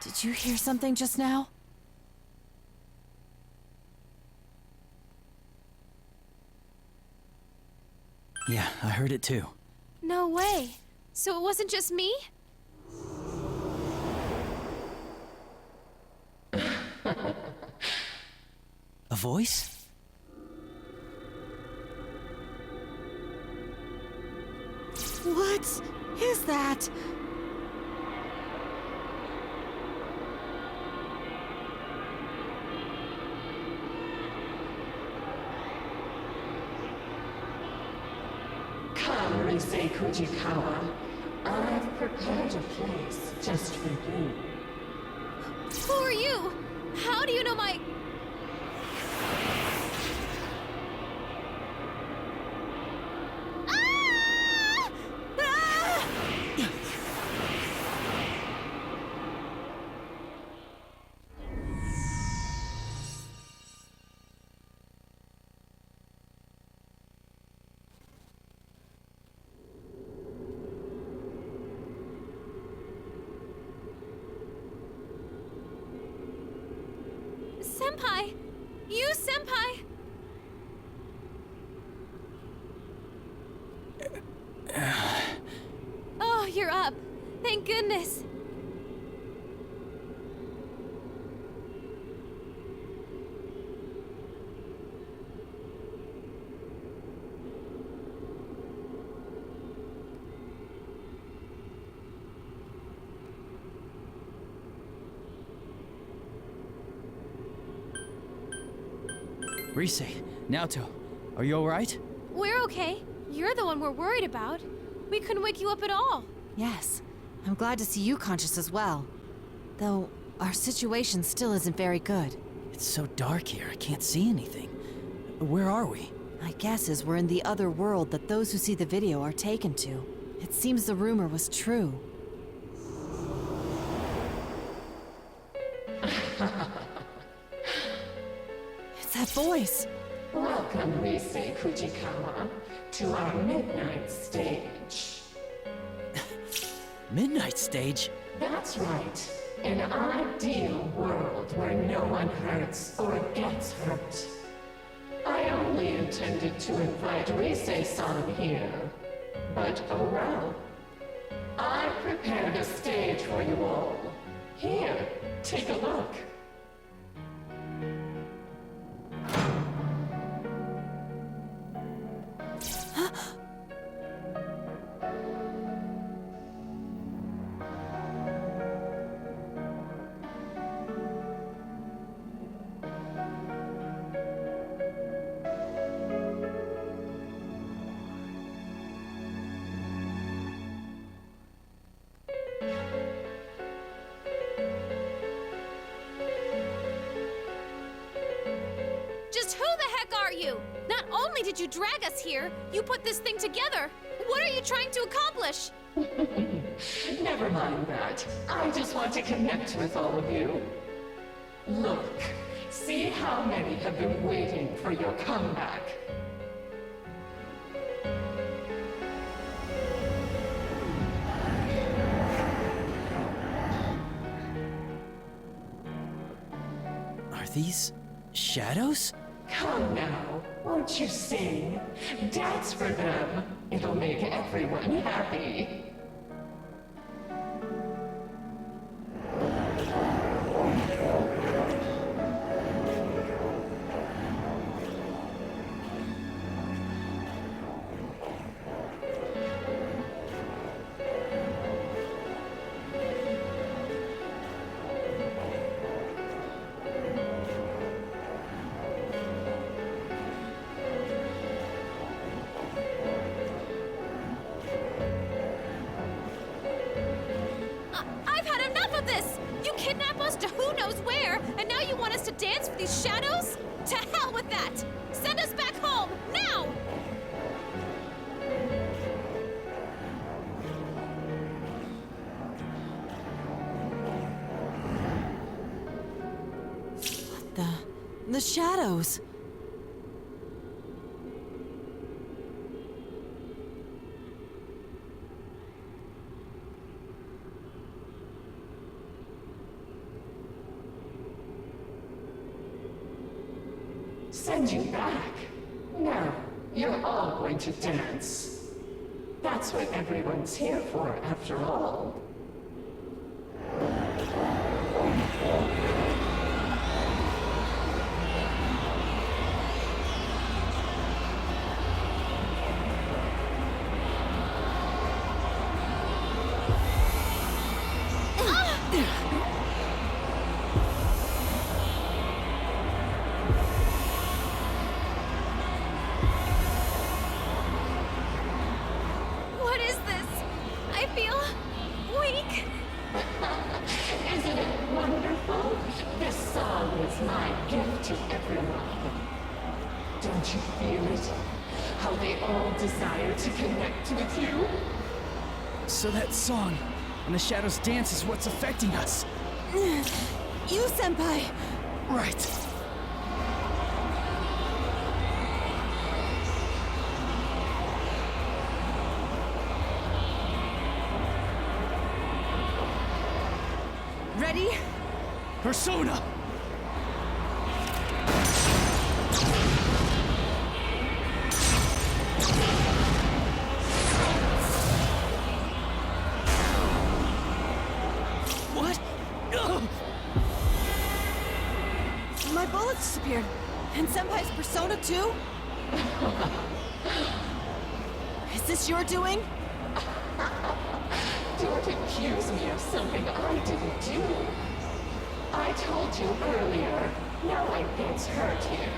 Did you hear something just now? Yeah, I heard it too. No way. So it wasn't just me? A voice? What is that? Come, Rise Kujikawa. I've prepared a place just for you. Who are you? How do you know my... Senpai! You, Senpai! Oh, you're up. Thank goodness. Rise, Naoto, are you alright? We're okay. You're the one we're worried about. We couldn't wake you up at all. Yes. I'm glad to see you conscious as well. Though, our situation still isn't very good. It's so dark here, I can't see anything. Where are we? My guess is we're in the other world that those who see the video are taken to. It seems the rumor was true. It's that voice! Welcome, Rise Kujikawa, to our midnight stage. Midnight stage? That's right. An ideal world where no one hurts or gets hurt. I only intended to invite Rise-san here. But oh well. I prepared a stage for you all. Here, take a look. Just who the heck are you? Not only did you drag us here, you put this thing together. What are you trying to accomplish? Never mind that. I just want to connect with all of you. Look, see how many have been waiting for your comeback. Are these shadows? Come now, won't you sing? Dance for them. It'll make everyone happy. kidnap us to who knows where, and now you want us to dance for these shadows? To hell with that! Send us back home, now! The shadows. Send you back? No, you're all going to dance. That's what everyone's here for, after all. What is this? I feel weak. Isn't it wonderful? This song is my gift to everyone. Don't you feel it? How they all desire to connect with you? So that song and the Shadows dance is what's affecting us. You, Senpai! Right. Ready? Persona! What? Ugh. My bullets disappeared. And Senpai's persona too? Is this your doing? Don't accuse me of something I didn't do. I told you earlier, no one gets hurt here.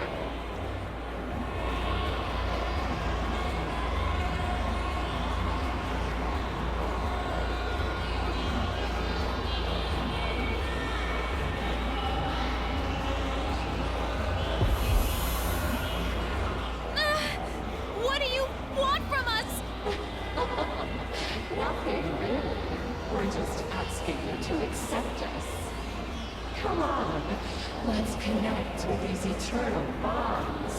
What do you want from us? Nothing really. We're just asking you to accept us. Come on, let's connect with these eternal bonds.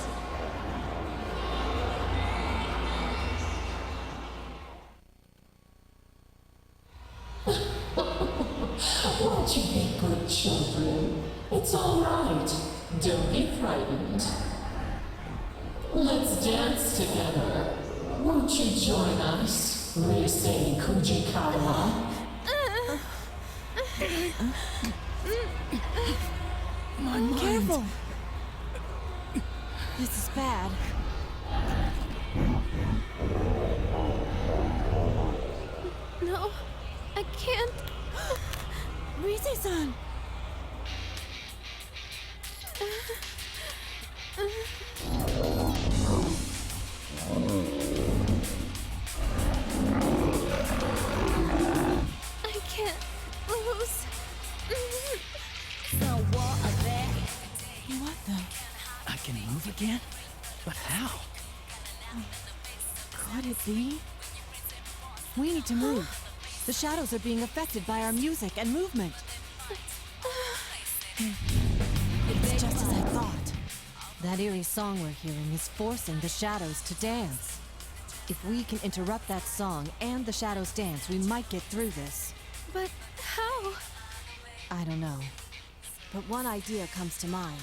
Won't you be good children? It's all right. Don't be frightened. Let's dance together. Won't you join us, Risei Kujikawa? My mind. Careful! This is bad. No, I can't. Rise-san! I can't lose. What the? I can move again? But how? Could it be? We need to move. The shadows are being affected by our music and movement. It's just as I thought. That eerie song we're hearing is forcing the shadows to dance. If we can interrupt that song and the shadows dance, we might get through this. But how? I don't know. But one idea comes to mind.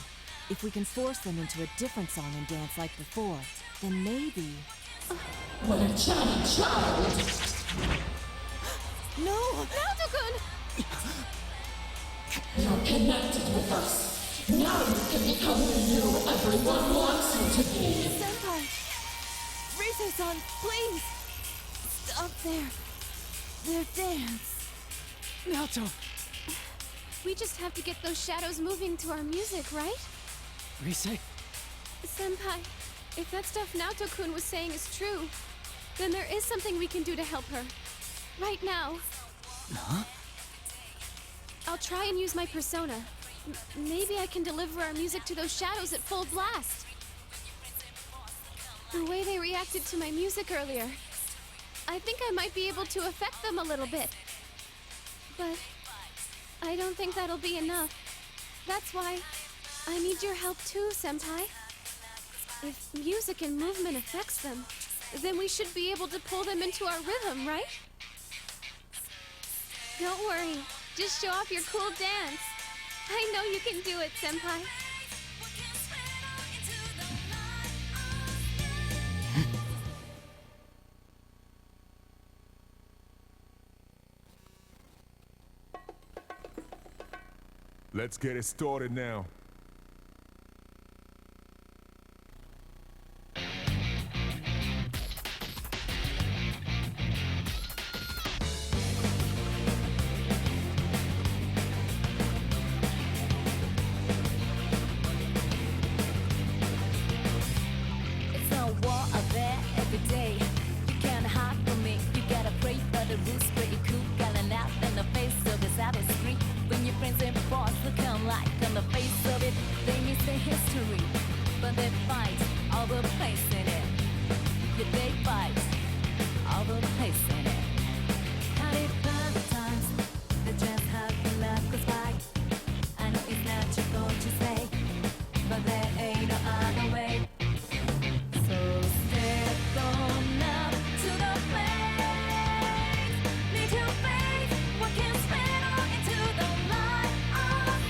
If we can force them into a different song and dance like before, then maybe... What a chatty child! No! Naoto-kun! You're connected with us. Now you can become the you everyone wants you to be. Senpai! Rise-san, please! Stop their dance. Naoto! We just have to get those shadows moving to our music, right? Rise? Senpai, if that stuff Naoto-kun was saying is true, then there is something we can do to help her. Right now. Huh? I'll try and use my persona. Maybe I can deliver our music to those shadows at full blast. The way they reacted to my music earlier, I think I might be able to affect them a little bit. But I don't think that'll be enough. That's why I need your help too, Senpai. If music and movement affects them, then we should be able to pull them into our rhythm, right? Don't worry, just show off your cool dance. I know you can do it, Senpai. Let's get it started now. It's a war out there every day. You can't hide from me. You gotta pray for the rules, pretty cool. Gotta laugh in the face of this savage street. When your friends and boss look alike on the face of it, they miss the history, but they fight all the place in it. Yeah, they fight all the place in it. Had it bad times, they just have to laugh goes by. I know it's natural to say, but there ain't no other way. So step on up to the plate. Need your faith, what can spin on into the light of us.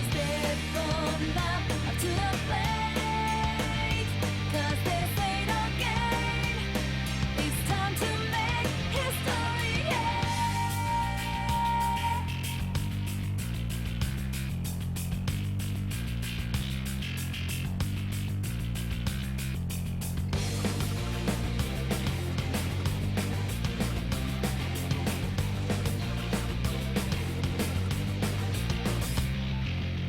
Step on up to the plate. 'Cause this ain't a game. It's time to make history, yeah.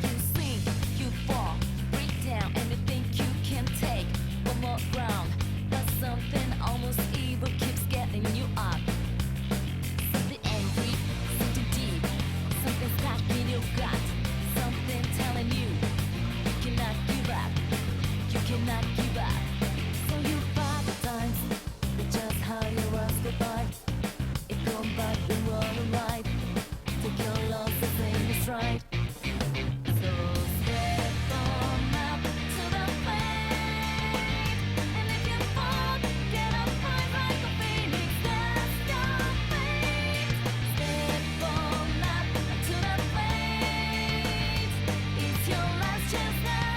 You sink, you fall, you break down, and you think you can take one more round. But something almost evil keeps getting you up. Something angry, something deep, something stuck in your gut, something telling you you cannot give up, you cannot give up. So you fight the times, it's just how you rush goodbye. It come back and roll right. Take your losses in your stride. So step on up to the plate. And if you fall, get up high like a phoenix. That's your fate. Step on up to the plate. It's your last chance now.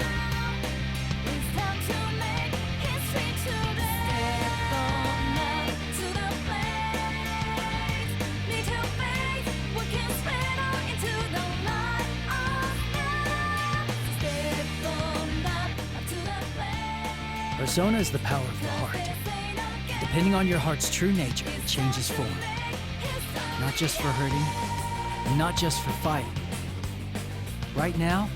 It's time to make history today. Step on up to the plate. Need your faith. What can spin on into the light of love. Step on up to the plate. Persona is the power of the heart. Depending on your heart's true nature, it changes form. Not just for hurting, and not just for fighting. Right now,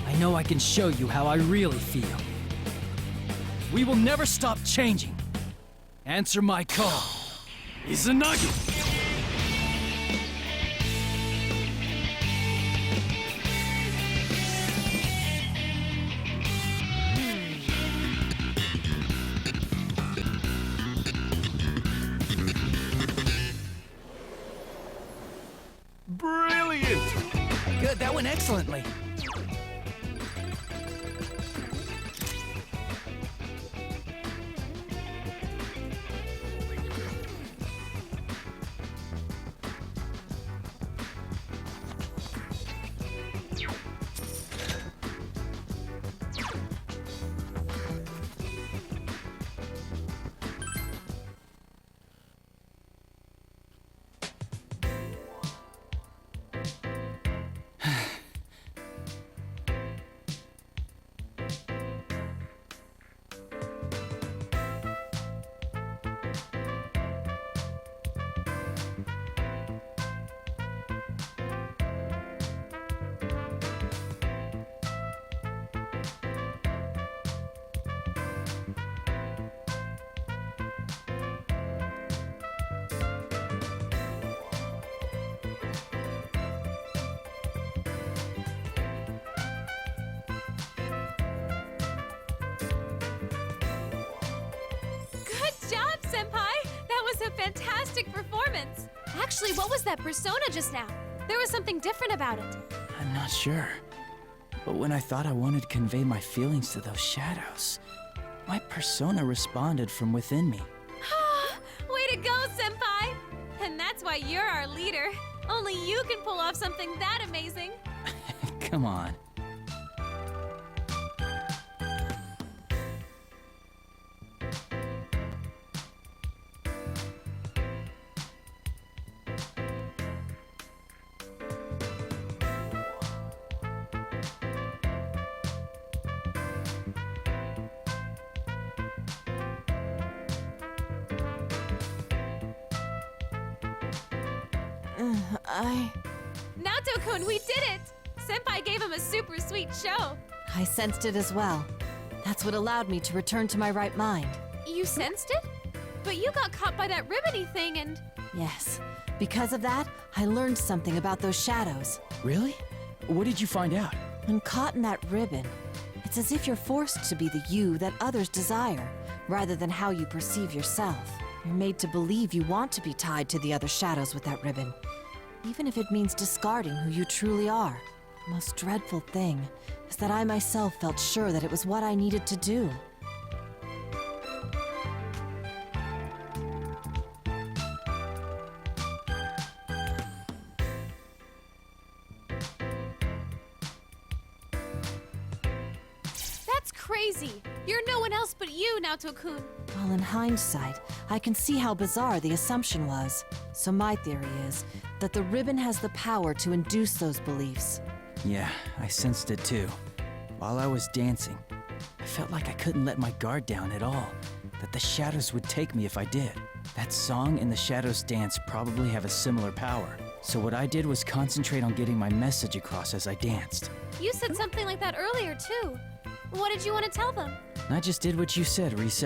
I know I can show you how I really feel. We will never stop changing. Answer my call. Izanagi! Brilliant! Good, that went excellently. comments. Actually, what was that persona just now? There was something different about it. I'm not sure. But when I thought I wanted to convey my feelings to those shadows, my persona responded from within me. Way to go, Senpai! And that's why you're our leader. Only you can pull off something that amazing. Come on. Naoto-kun, we did it! Senpai gave him a super sweet show. I sensed it as well. That's what allowed me to return to my right mind. You sensed it? But you got caught by that ribbony thing and... Yes. Because of that, I learned something about those shadows. Really? What did you find out? When caught in that ribbon, it's as if you're forced to be the you that others desire, rather than how you perceive yourself. You're made to believe you want to be tied to the other shadows with that ribbon, even if it means discarding who you truly are. The most dreadful thing is that I myself felt sure that it was what I needed to do. That's crazy! You're no one else but you, Naoto-kun. Well, in hindsight, I can see how bizarre the assumption was. So my theory is that the ribbon has the power to induce those beliefs. Yeah, I sensed it too. While I was dancing, I felt like I couldn't let my guard down at all, that the shadows would take me if I did. That song and the shadows dance probably have a similar power. So what I did was concentrate on getting my message across as I danced. You said something like that earlier, too. What did you want to tell them? I just did what you said, Rise.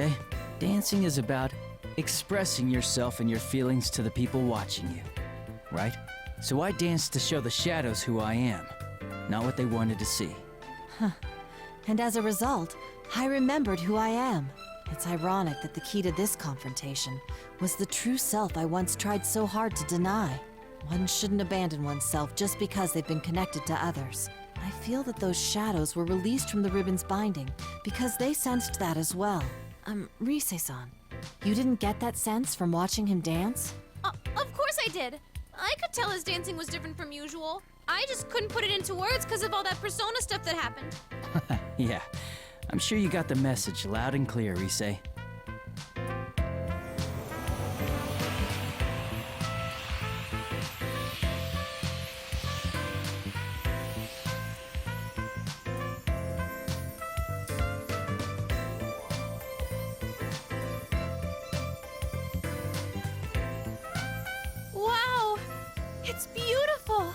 Dancing is about expressing yourself and your feelings to the people watching you, right? So I danced to show the shadows who I am, not what they wanted to see. Huh. And as a result, I remembered who I am. It's ironic that the key to this confrontation was the true self I once tried so hard to deny. One shouldn't abandon oneself just because they've been connected to others. I feel that those shadows were released from the ribbon's binding because they sensed that as well. Rise-san, you didn't get that sense from watching him dance? Of course I did. I could tell his dancing was different from usual. I just couldn't put it into words because of all that persona stuff that happened. Yeah, I'm sure you got the message loud and clear, Rise. Wow! It's beautiful!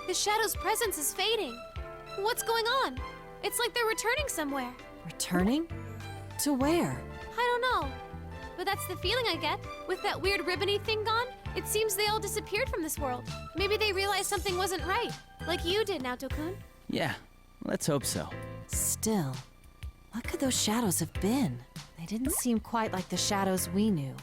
The shadow's presence is fading. What's going on? It's like they're returning somewhere. Returning? To where? I don't know. But that's the feeling I get. With that weird ribbony thing gone, it seems they all disappeared from this world. Maybe they realized something wasn't right. Like you did, Naoto-kun. Yeah, let's hope so. Still, what could those shadows have been? They didn't seem quite like the shadows we knew.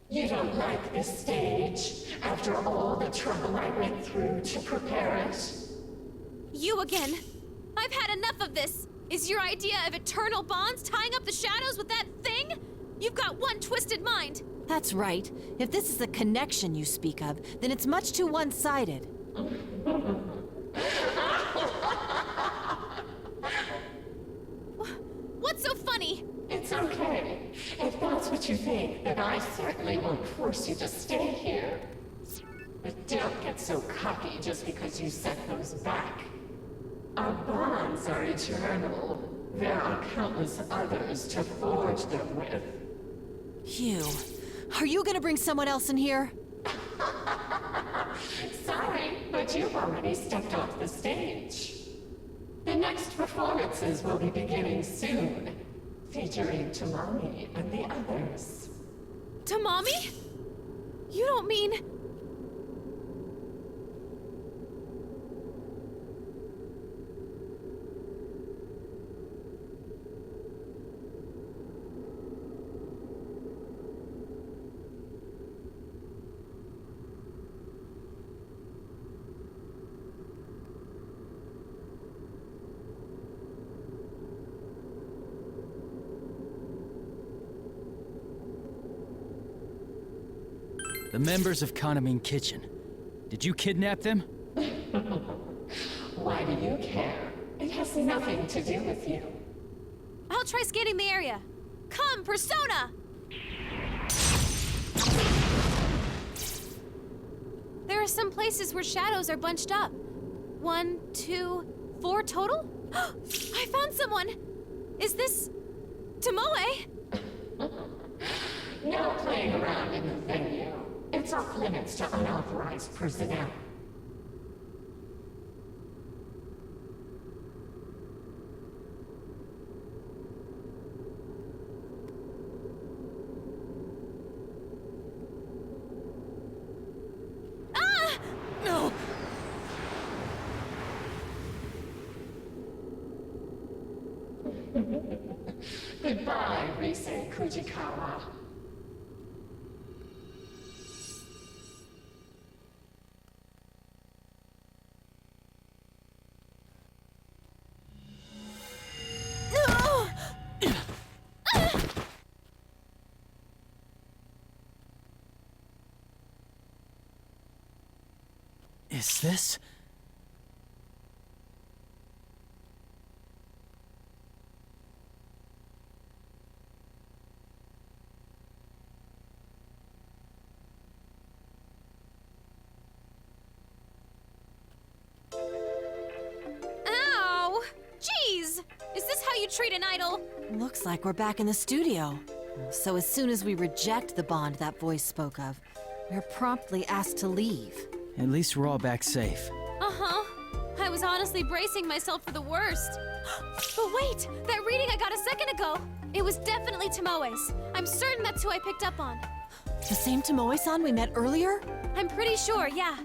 You don't like this stage, after all the trouble I went through to prepare it? You again. I've had enough of this. Is your idea of eternal bonds tying up the shadows with that thing? You've got one twisted mind. That's right. If this is a connection you speak of, then it's much too one-sided. What's so funny? It's okay. If that's what you think, then I certainly won't force you to stay here. But don't get so cocky just because you set those back. Our bonds are eternal. There are countless others to forge them with. You. Are you gonna bring someone else in here? Sorry, but you've already stepped off the stage. The next performances will be beginning soon, featuring Tamami and the others. Tamami? You don't mean... The members of Kanamine Kitchen. Did you kidnap them? Why do you care? It has nothing to do with you. I'll try scanning the area. Come, Persona! There are some places where shadows are bunched up. 1, 2, 4 total? I found someone! Is this... Tomoe? No playing around in the venue. It's off limits to unauthorized personnel. Ah! No! Goodbye, Rise Kujikawa. Is this... Ow! Jeez! Is this how you treat an idol? Looks like we're back in the studio. So as soon as we reject the bond that voice spoke of, we're promptly asked to leave. At least we're all back safe. Uh-huh. I was honestly bracing myself for the worst. But wait! That reading I got a second ago! It was definitely Tomoe's. I'm certain that's who I picked up on. The same Tomoe-san we met earlier? I'm pretty sure, yeah.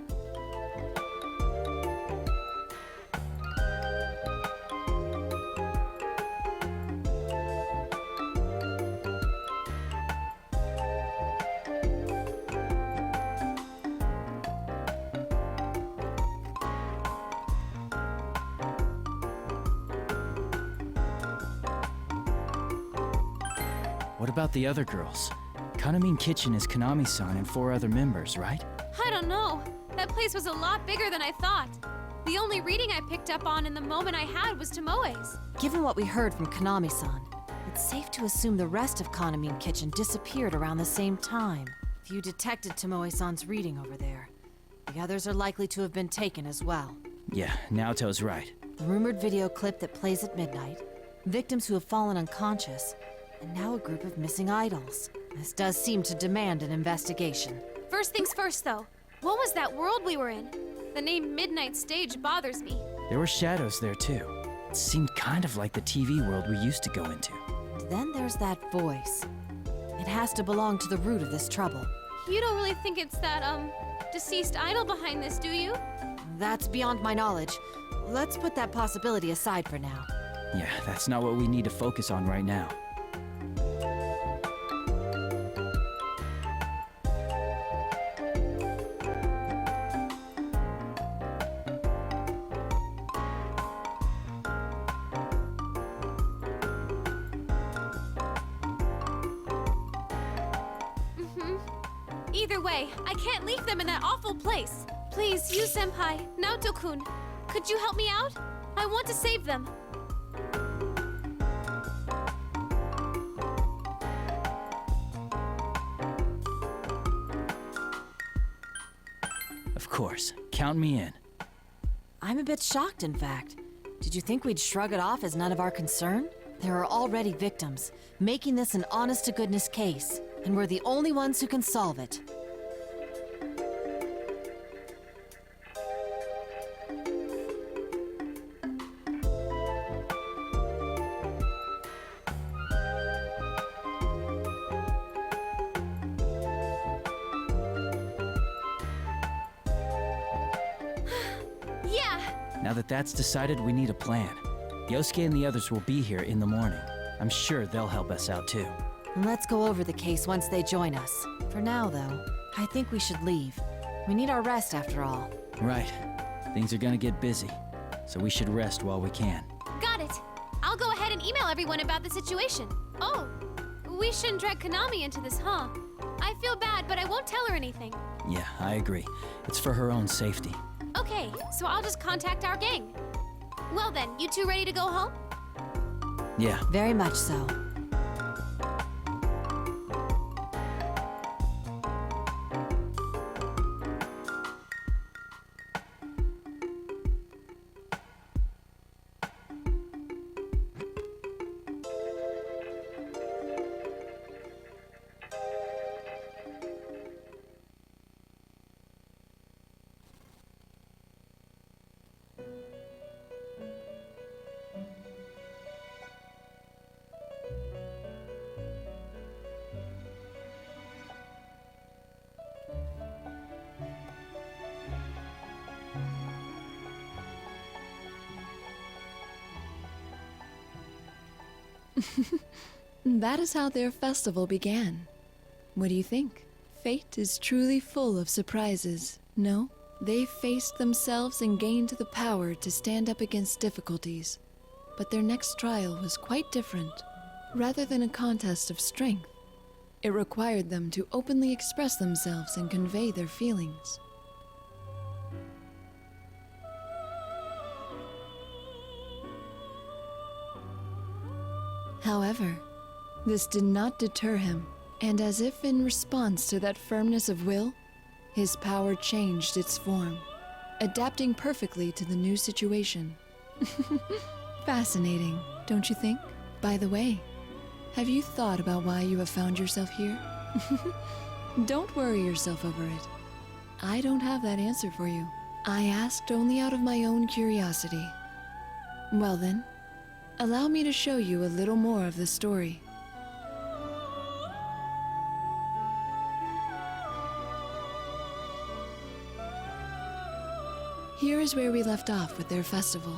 What about the other girls? Kanamine Kitchen is Kanami-san and 4 other members, right? I don't know. That place was a lot bigger than I thought. The only reading I picked up on in the moment I had was Tomoe's. Given what we heard from Kanami-san, it's safe to assume the rest of Kanamine Kitchen disappeared around the same time. If you detected Tomoe-san's reading over there, the others are likely to have been taken as well. Yeah, Naoto's right. The rumored video clip that plays at midnight, victims who have fallen unconscious, and now a group of missing idols. This does seem to demand an investigation. First things first, though. What was that world we were in? The name Midnight Stage bothers me. There were shadows there too. It seemed kind of like the TV world we used to go into. And then there's that voice. It has to belong to the root of this trouble. You don't really think it's that, deceased idol behind this, do you? That's beyond my knowledge. Let's put that possibility aside for now. Yeah, that's not what we need to focus on right now. Either way, I can't leave them in that awful place. Please, you senpai, Naoto-kun, could you help me out? I want to save them. Of course. Count me in. I'm a bit shocked, in fact. Did you think we'd shrug it off as none of our concern? There are already victims, making this an honest-to-goodness case, and we're the only ones who can solve it. Now that that's decided, we need a plan. Yosuke and the others will be here in the morning. I'm sure they'll help us out too. Let's go over the case once they join us. For now, though, I think we should leave. We need our rest after all. Right. Things are gonna get busy, so we should rest while we can. Got it. I'll go ahead and email everyone about the situation. Oh, we shouldn't drag Konami into this, huh? I feel bad, but I won't tell her anything. Yeah, I agree. It's for her own safety. Okay, so I'll just contact our gang. Well then, you two ready to go home? Yeah. Very much so. That is how their festival began. What do you think? Fate is truly full of surprises, no? They faced themselves and gained the power to stand up against difficulties. But their next trial was quite different. Rather than a contest of strength, it required them to openly express themselves and convey their feelings. However, this did not deter him, and as if in response to that firmness of will, his power changed its form, adapting perfectly to the new situation. Fascinating, don't you think? By the way, have you thought about why you have found yourself here? Don't worry yourself over it. I don't have that answer for you. I asked only out of my own curiosity. Well then, allow me to show you a little more of the story. Here is where we left off with their festival.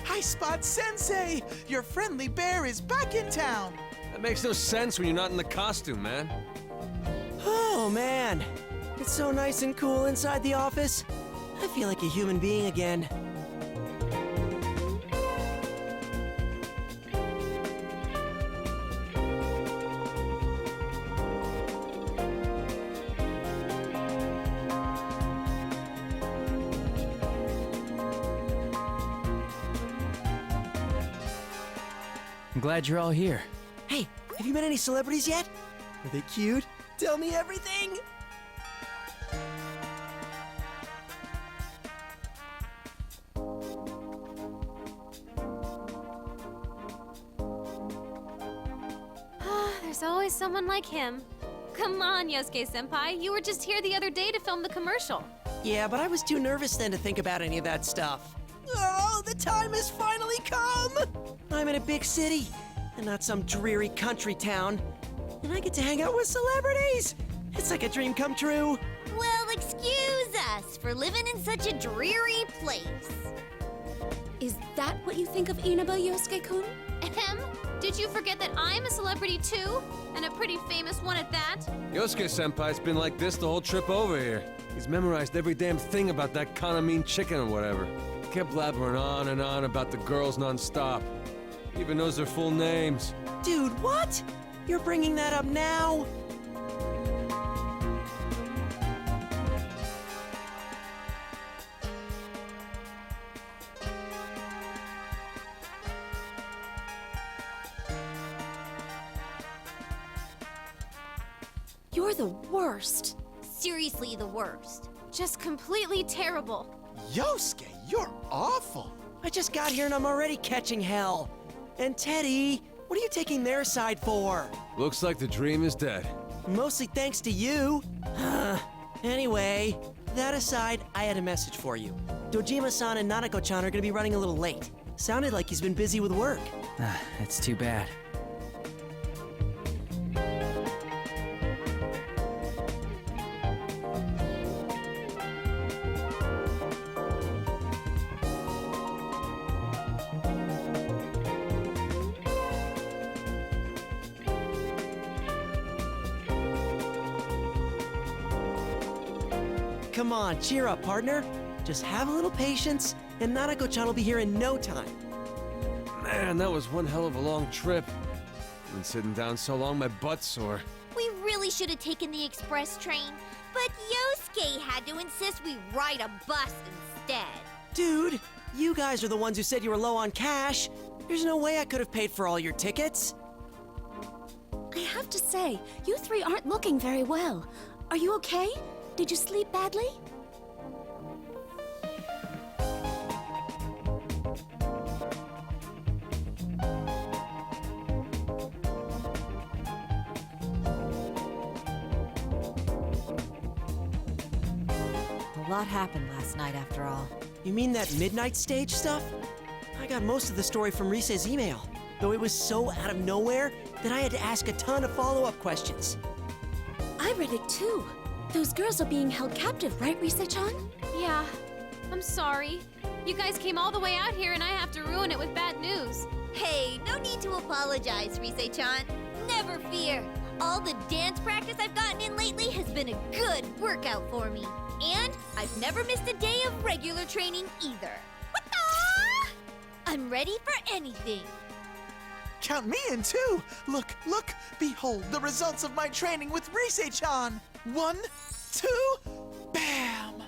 High Spot Sensei! Your friendly bear is back in town! That makes no sense when you're not in the costume, man. Oh, man. It's so nice and cool inside the office. I feel like a human being again. I'm glad you're all here. Hey, have you met any celebrities yet? Are they cute? Tell me everything! There's always someone like him. Come on, Yosuke-senpai. You were just here the other day to film the commercial. Yeah, but I was too nervous then to think about any of that stuff. Oh, the time has finally come! I'm in a big city, and not some dreary country town. And I get to hang out with celebrities! It's like a dream come true. Well, excuse us for living in such a dreary place. Is that what you think of Inaba, Yosuke-kun? Ahem. Did you forget that I'm a celebrity too? And a pretty famous one at that? Yosuke-senpai's been like this the whole trip over here. He's memorized every damn thing about that Kanamine chicken or whatever. Kept blabbering on and on about the girls non-stop. He even knows their full names. Dude, what? You're bringing that up now? You're the worst. Seriously, the worst. Just completely terrible. Yosuke, you're awful. I just got here and I'm already catching hell. And Teddy, what are you taking their side for? Looks like the dream is dead. Mostly thanks to you. Anyway, that aside, I had a message for you. Dojima-san and Nanako-chan are gonna be running a little late. Sounded like he's been busy with work. That's too bad. Come on, cheer up, partner. Just have a little patience, and Nanako-chan will be here in no time. Man, that was one hell of a long trip. Been sitting down so long, my butt's sore. We really should have taken the express train, but Yosuke had to insist we ride a bus instead. Dude, you guys are the ones who said you were low on cash. There's no way I could have paid for all your tickets. I have to say, you three aren't looking very well. Are you okay? Did you sleep badly? A lot happened last night after all. You mean that midnight stage stuff? I got most of the story from Rise's email, though it was so out of nowhere that I had to ask a ton of follow-up questions. I read it too. Those girls are being held captive, right, Rise-chan? Yeah, I'm sorry. You guys came all the way out here and I have to ruin it with bad news. Hey, no need to apologize, Rise-chan. Never fear. All the dance practice I've gotten in lately has been a good workout for me. And I've never missed a day of regular training either. What-the? I'm ready for anything. Count me in too! Look, look! Behold the results of my training with Rise-chan! 1, 2, bam!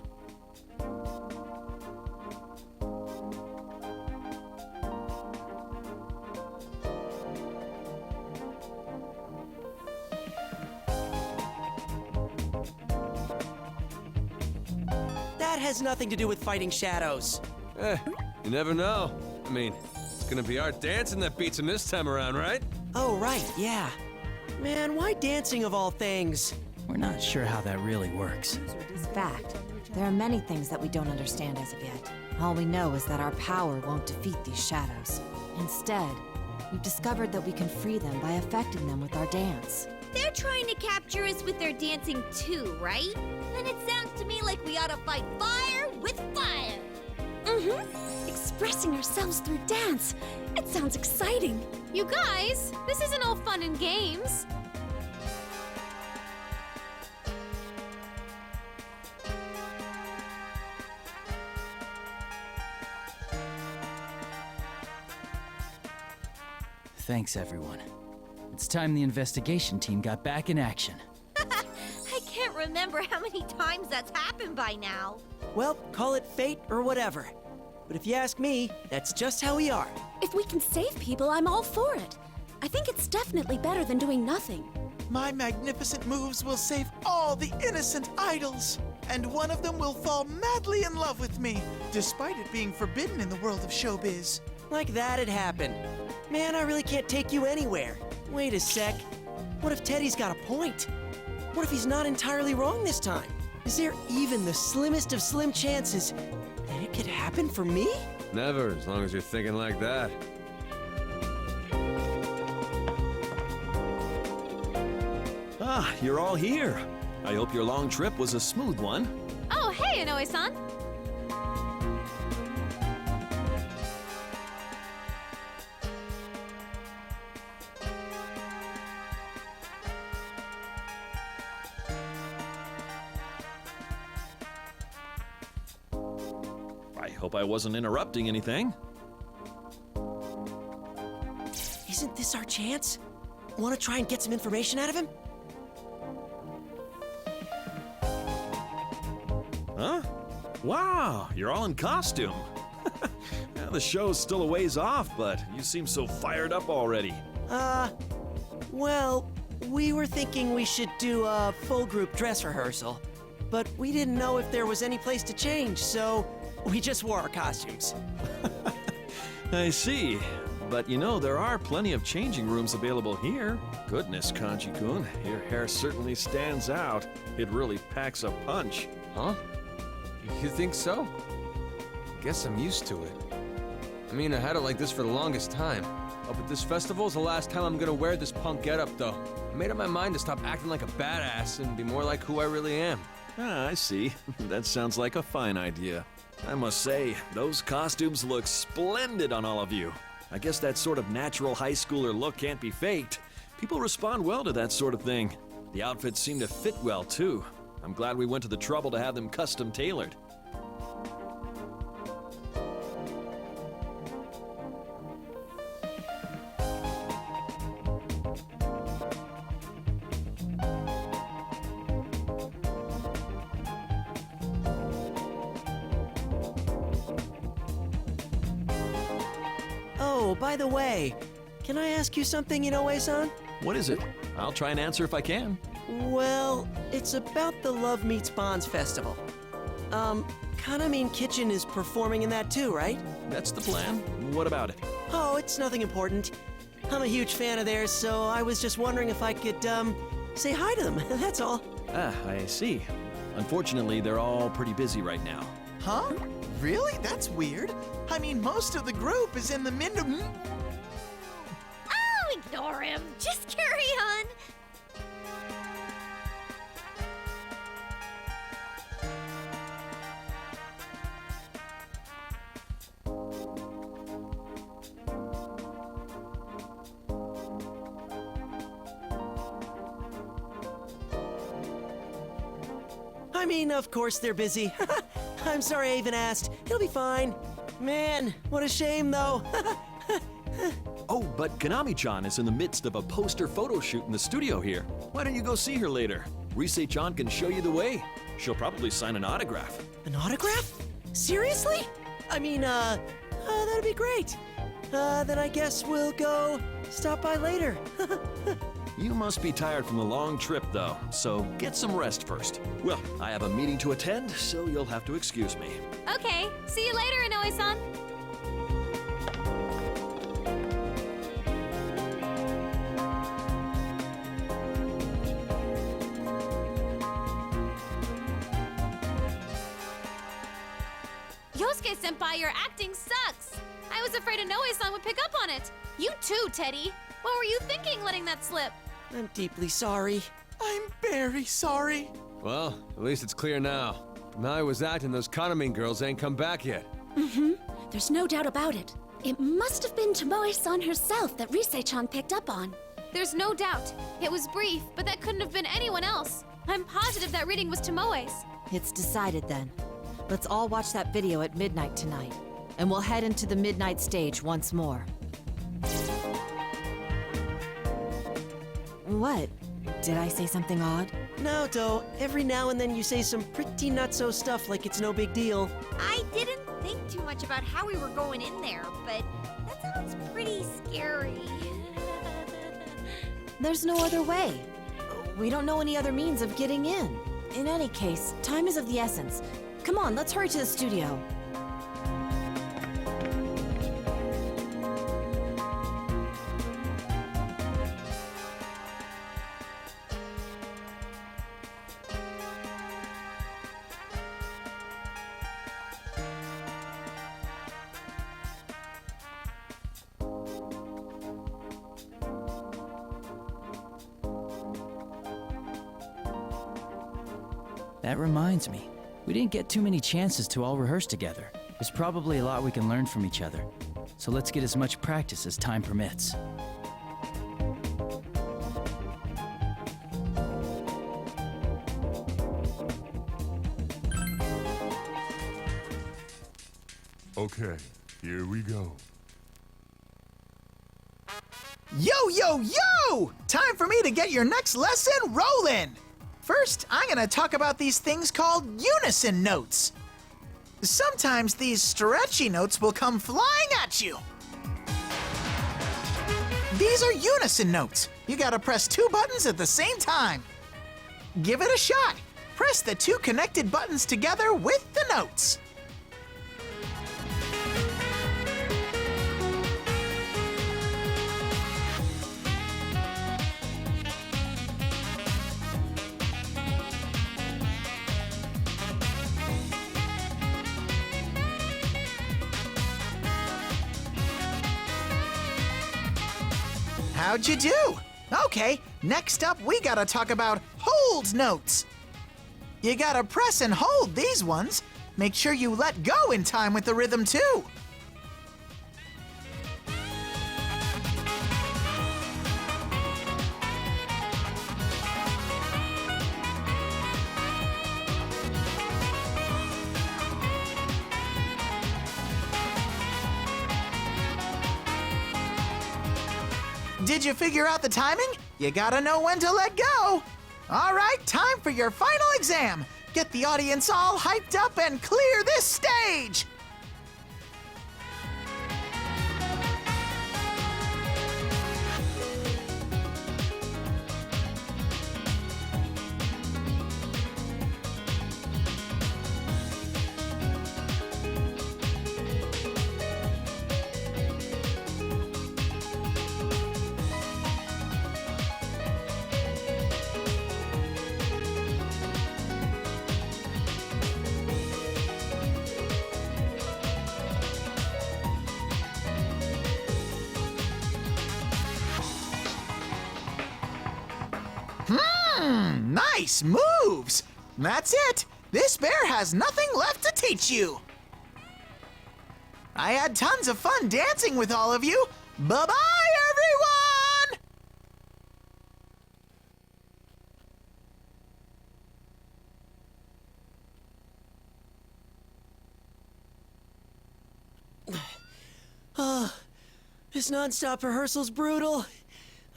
That has nothing to do with fighting shadows. You never know. I mean, it's gonna be our dancing that beats him this time around, right? Oh, right, yeah. Man, why dancing of all things? We're not sure how that really works. In fact, there are many things that we don't understand as of yet. All we know is that our power won't defeat these shadows. Instead, we've discovered that we can free them by affecting them with our dance. They're trying to capture us with their dancing too, right? Then it sounds to me like we ought to fight fire with fire. Mm-hmm. Expressing ourselves through dance. It sounds exciting. You guys, this isn't all fun and games. Thanks, everyone. It's time the investigation team got back in action. I can't remember how many times that's happened by now. Well, call it fate or whatever. But if you ask me, that's just how we are. If we can save people, I'm all for it. I think it's definitely better than doing nothing. My magnificent moves will save all the innocent idols, and one of them will fall madly in love with me, despite it being forbidden in the world of showbiz. Like that'd happen. Man, I really can't take you anywhere. Wait a sec. What if Teddy's got a point? What if he's not entirely wrong this time? Is there even the slimmest of slim chances that it could happen for me? Never, as long as you're thinking like that. Ah, you're all here. I hope your long trip was a smooth one. Oh, hey, Inoue-san. I hope I wasn't interrupting anything. Isn't this our chance? Want to try and get some information out of him? Huh? Wow, you're all in costume. Yeah, the show's still a ways off, but you seem so fired up already. Well, We were thinking we should do a full group dress rehearsal, but we didn't know if there was any place to change, so we just wore our costumes. I see. But you know, there are plenty of changing rooms available here. Goodness, Kanji-kun, your hair certainly stands out. It really packs a punch. Huh? You think so? Guess I'm used to it. I mean, I had it like this for the longest time. Oh, but this festival's the last time I'm gonna wear this punk getup, though. I made up my mind to stop acting like a badass and be more like who I really am. Ah, I see. That sounds like a fine idea. I must say, those costumes look splendid on all of you. I guess that sort of natural high schooler look can't be faked. People respond well to that sort of thing. The outfits seem to fit well, too. I'm glad we went to the trouble to have them custom tailored. Oh, by the way, can I ask you something, Inoue-san? What is it? I'll try and answer if I can. Well, it's about the Love Meets Bonds festival. Kanamine Kitchen is performing in that too, right? That's the plan. What about it? Oh, it's nothing important. I'm a huge fan of theirs, so I was just wondering if I could, say hi to them, that's all. Ah, I see. Unfortunately, they're all pretty busy right now. Huh? Really? That's weird. I mean, most of the group is in the Oh, ignore him. Just carry on. I mean, of course they're busy. I'm sorry I even asked. It'll be fine. Man, what a shame, though. Oh, but Konami-chan is in the midst of a poster photo shoot in the studio here. Why don't you go see her later? Rise-chan can show you the way. She'll probably sign an autograph. An autograph? Seriously? I mean, that'd be great. Then I guess we'll go stop by later. You must be tired from the long trip, though, so get some rest first. Well, I have a meeting to attend, so you'll have to excuse me. Okay, see you later, Inoue-san. Yosuke-senpai, your acting sucks. I was afraid Inoue-san would pick up on it. You too, Teddy. What were you thinking letting that slip? I'm deeply sorry. I'm very sorry. Well, at least it's clear now. From how I was acting, those Kanamine girls ain't come back yet. Mm-hmm. There's no doubt about it. It must have been Tomoe-san herself that Rise-chan picked up on. There's no doubt. It was brief, but that couldn't have been anyone else. I'm positive that reading was Tomoe's. It's decided then. Let's all watch that video at midnight tonight, and we'll head into the midnight stage once more. What? Did I say something odd? No, Do. Every now and then you say some pretty nutso stuff like it's no big deal. I didn't think too much about how we were going in there, but that sounds pretty scary. There's no other way. We don't know any other means of getting in. In any case, time is of the essence. Come on, let's hurry to the studio. That reminds me, we didn't get too many chances to all rehearse together. There's probably a lot we can learn from each other. So let's get as much practice as time permits. Okay, here we go. Yo, yo, yo! Time for me to get your next lesson rolling! First, I'm gonna talk about these things called unison notes. Sometimes these stretchy notes will come flying at you. These are unison notes. You gotta press 2 buttons at the same time. Give it a shot. Press the 2 connected buttons together with the notes. How'd you do? Okay, next up we gotta talk about hold notes. You gotta press and hold these ones. Make sure you let go in time with the rhythm too. Did you figure out the timing? You gotta know when to let go. All right, time for your final exam. Get the audience all hyped up and clear this stage. Nice moves! That's it! This bear has nothing left to teach you! I had tons of fun dancing with all of you! Bye-bye, everyone! This non-stop rehearsal's brutal.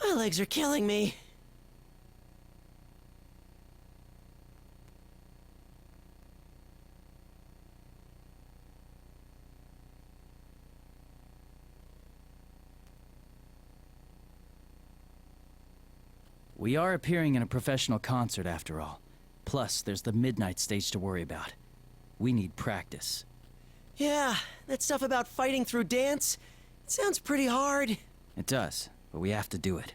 My legs are killing me. We are appearing in a professional concert after all. Plus, there's the midnight stage to worry about. We need practice. Yeah, that stuff about fighting through dance, it sounds pretty hard. It does, but we have to do it.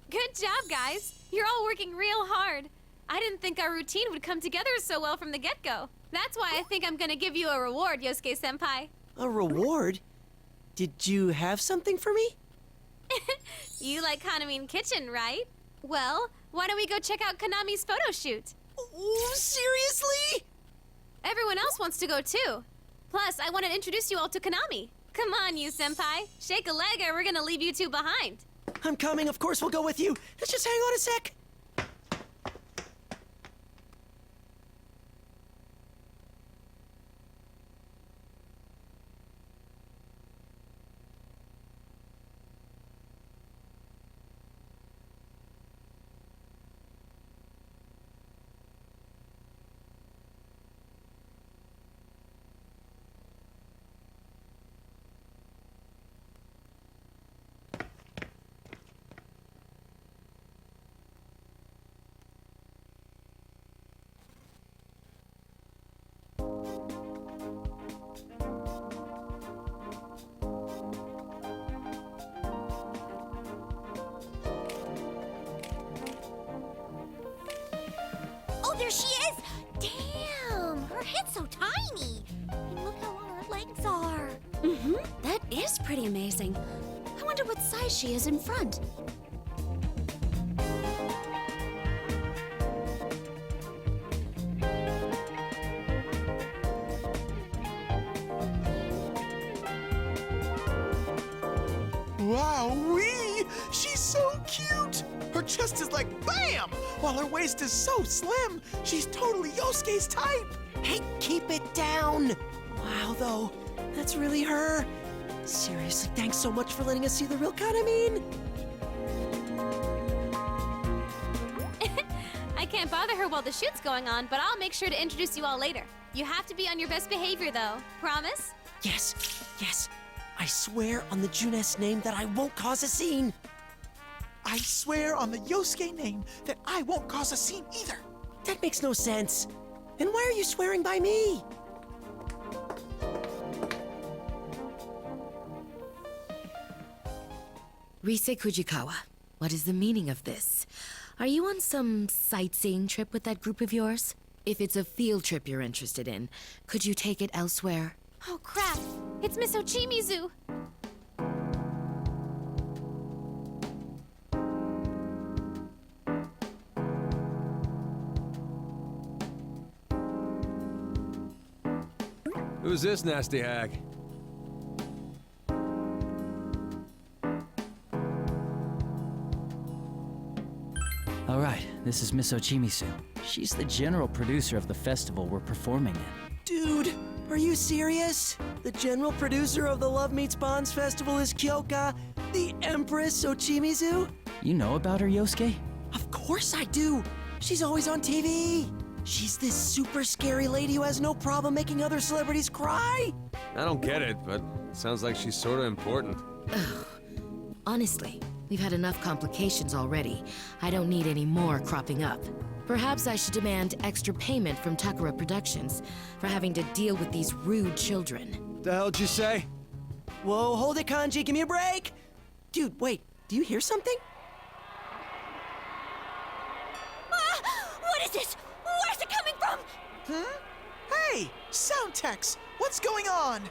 Good job, guys. You're all working real hard. I didn't think our routine would come together so well from the get-go. That's why I think I'm gonna give you a reward, Yosuke-senpai. A reward? Did you have something for me? You like Kanami's Kitchen, right? Well, why don't we go check out Kanami's photo shoot? Oh, seriously? Everyone else wants to go too. Plus, I want to introduce you all to Kanami. Come on, you senpai. Shake a leg or we're gonna leave you two behind. I'm coming, of course we'll go with you. Let's just hang on a sec. There she is! Damn! Her head's so tiny! And look how long her legs are! That is pretty amazing. I wonder what size she is in front. Wowee! She's so cute! Her chest is like BAM! While her waist is so slim. She's totally Yosuke's type. Hey, keep it down! Wow, though, that's really her. Seriously, thanks so much for letting us see the real Kanami. I can't bother her while the shoot's going on, but I'll make sure to introduce you all later. You have to be on your best behavior, though. Promise? Yes, yes. I swear on the Juness name that I won't cause a scene. I swear on the Yosuke name that I won't cause a scene either. That makes no sense. And why are you swearing by me? Rise Kujikawa, what is the meaning of this? Are you on some sightseeing trip with that group of yours? If it's a field trip you're interested in, could you take it elsewhere? Oh crap! It's Miss Ochimizu! Who's this nasty hag? All right, this is Miss Ochimizu. She's the general producer of the festival we're performing in. Dude, are you serious? The general producer of the Love Meets Bonds Festival is Kyoka, the Empress Ochimizu? You know about her, Yosuke? Of course I do! She's always on TV! She's this super scary lady who has no problem making other celebrities cry! I don't get it, but it sounds like she's sorta important. Ugh. Honestly, we've had enough complications already. I don't need any more cropping up. Perhaps I should demand extra payment from Takara Productions for having to deal with these rude children. The hell'd you say? Whoa, hold it, Kanji, give me a break! Dude, wait, do you hear something? What is this? Where's it coming from? Hey, sound techs, what's going on?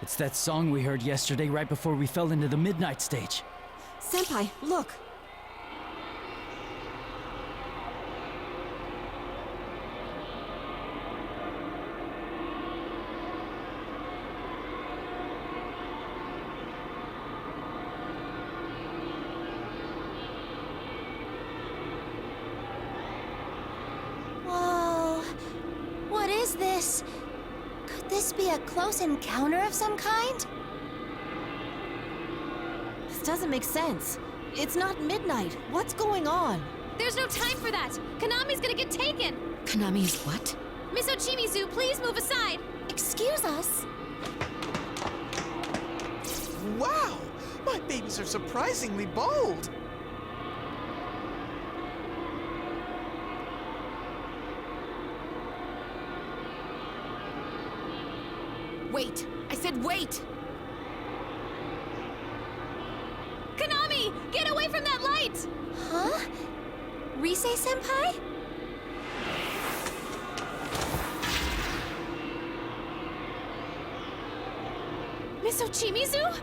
It's that song we heard yesterday right before we fell into the midnight stage. Senpai, look! Whoa. What is this? Could this be a close encounter of some kind? This doesn't make sense. It's not midnight. What's going on? There's no time for that! Konami's gonna get taken! Konami is what? Miss Ochimizu, please move aside! Excuse us? Wow, my babies are surprisingly bold. Wait! I said wait! Konami! Get away from that light! Huh? Rise-senpai? Miss Ochimizu?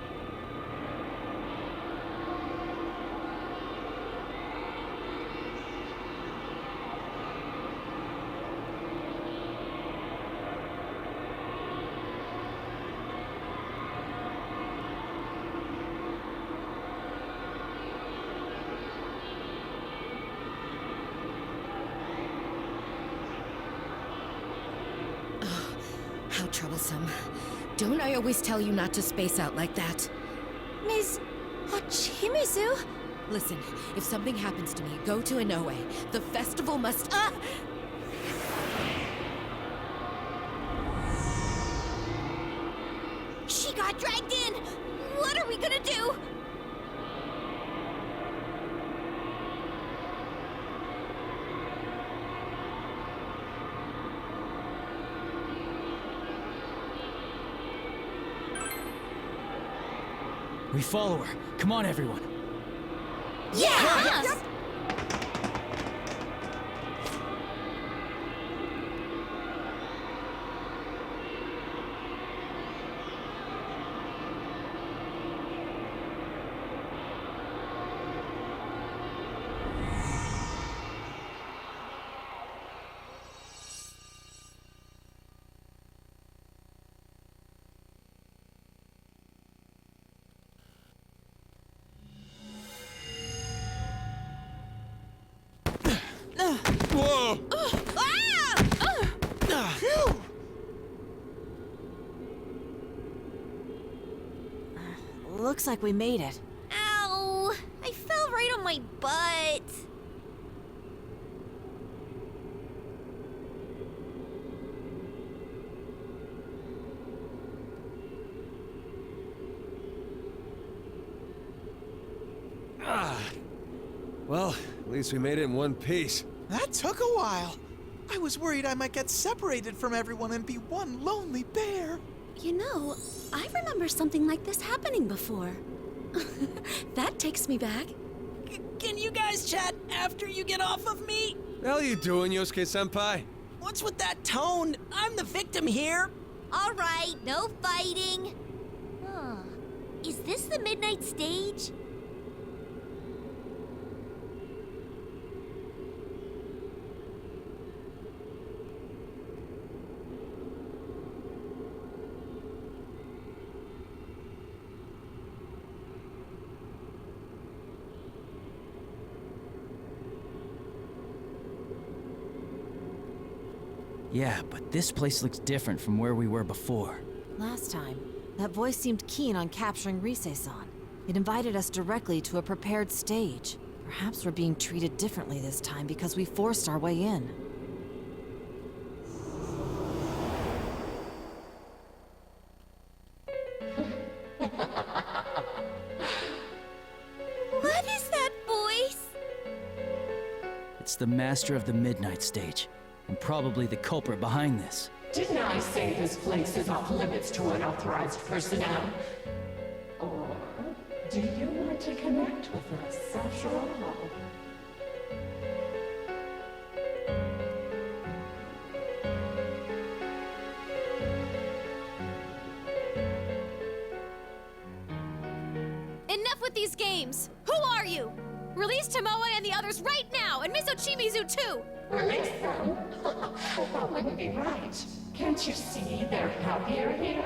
How troublesome. Don't I always tell you not to space out like that? Miss Ochimizu? Listen, if something happens to me, go to Inoue. The festival must— She got dragged in! What are we gonna do? We follow her. Come on, everyone. Yeah! Yep. Whoa! Phew. Looks like we made it. Ow! I fell right on my butt. Well, at least we made it in one piece. That took a while. I was worried I might get separated from everyone and be one lonely bear. You know, I remember something like this happening before. That takes me back. Can you guys chat after you get off of me? The hell you doing, Yosuke-senpai? What's with that tone? I'm the victim here. All right, no fighting. Huh. Is this the midnight stage? Yeah, but this place looks different from where we were before. Last time, that voice seemed keen on capturing Rise-san. It invited us directly to a prepared stage. Perhaps we're being treated differently this time because we forced our way in. What is that voice? It's the master of the Midnight Stage, and probably the culprit behind this. Didn't I say this place is off limits to unauthorized personnel? Or do you want to connect with us after all? Enough with these games! Who are you? Release Tomoe and the others right now, and Miss Ochimizu too! Release them? That wouldn't be right. Can't you see they're happier here?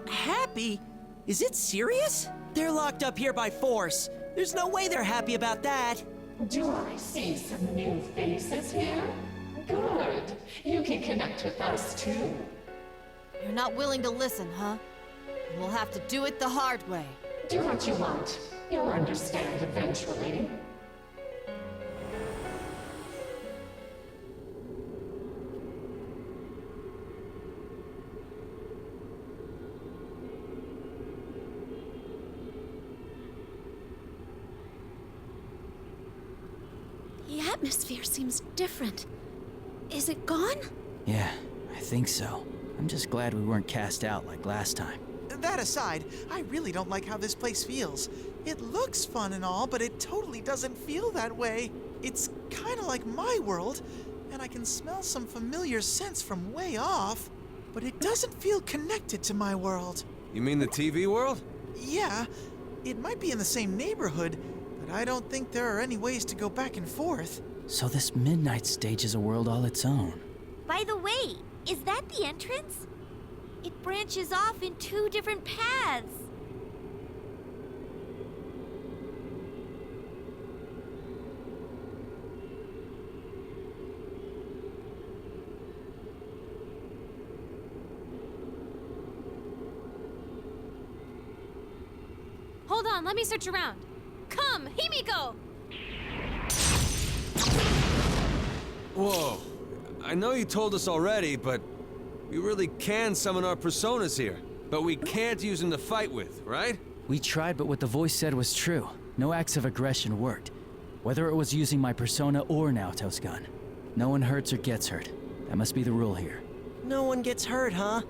Happy? Is it serious? They're locked up here by force. There's no way they're happy about that. Do I see some new faces here? Good. You can connect with us too. You're not willing to listen, huh? We'll have to do it the hard way. Do what you want. You'll understand eventually. The atmosphere seems different. Is it gone? Yeah, I think so. I'm just glad we weren't cast out like last time. That aside, I really don't like how this place feels. It looks fun and all, but it totally doesn't feel that way. It's kind of like my world, and I can smell some familiar scents from way off, but it doesn't feel connected to my world. You mean the TV world? Yeah, it might be in the same neighborhood, but I don't think there are any ways to go back and forth. So this Midnight Stage is a world all its own. By the way, is that the entrance? It branches off in two different paths. Hold on, let me search around. Come, Himiko! Whoa. I know you told us already, but we really can summon our personas here. But we can't use them to fight with, right? We tried, but what the voice said was true. No acts of aggression worked. Whether it was using my persona or Naoto's gun. No one hurts or gets hurt. That must be the rule here. No one gets hurt, huh?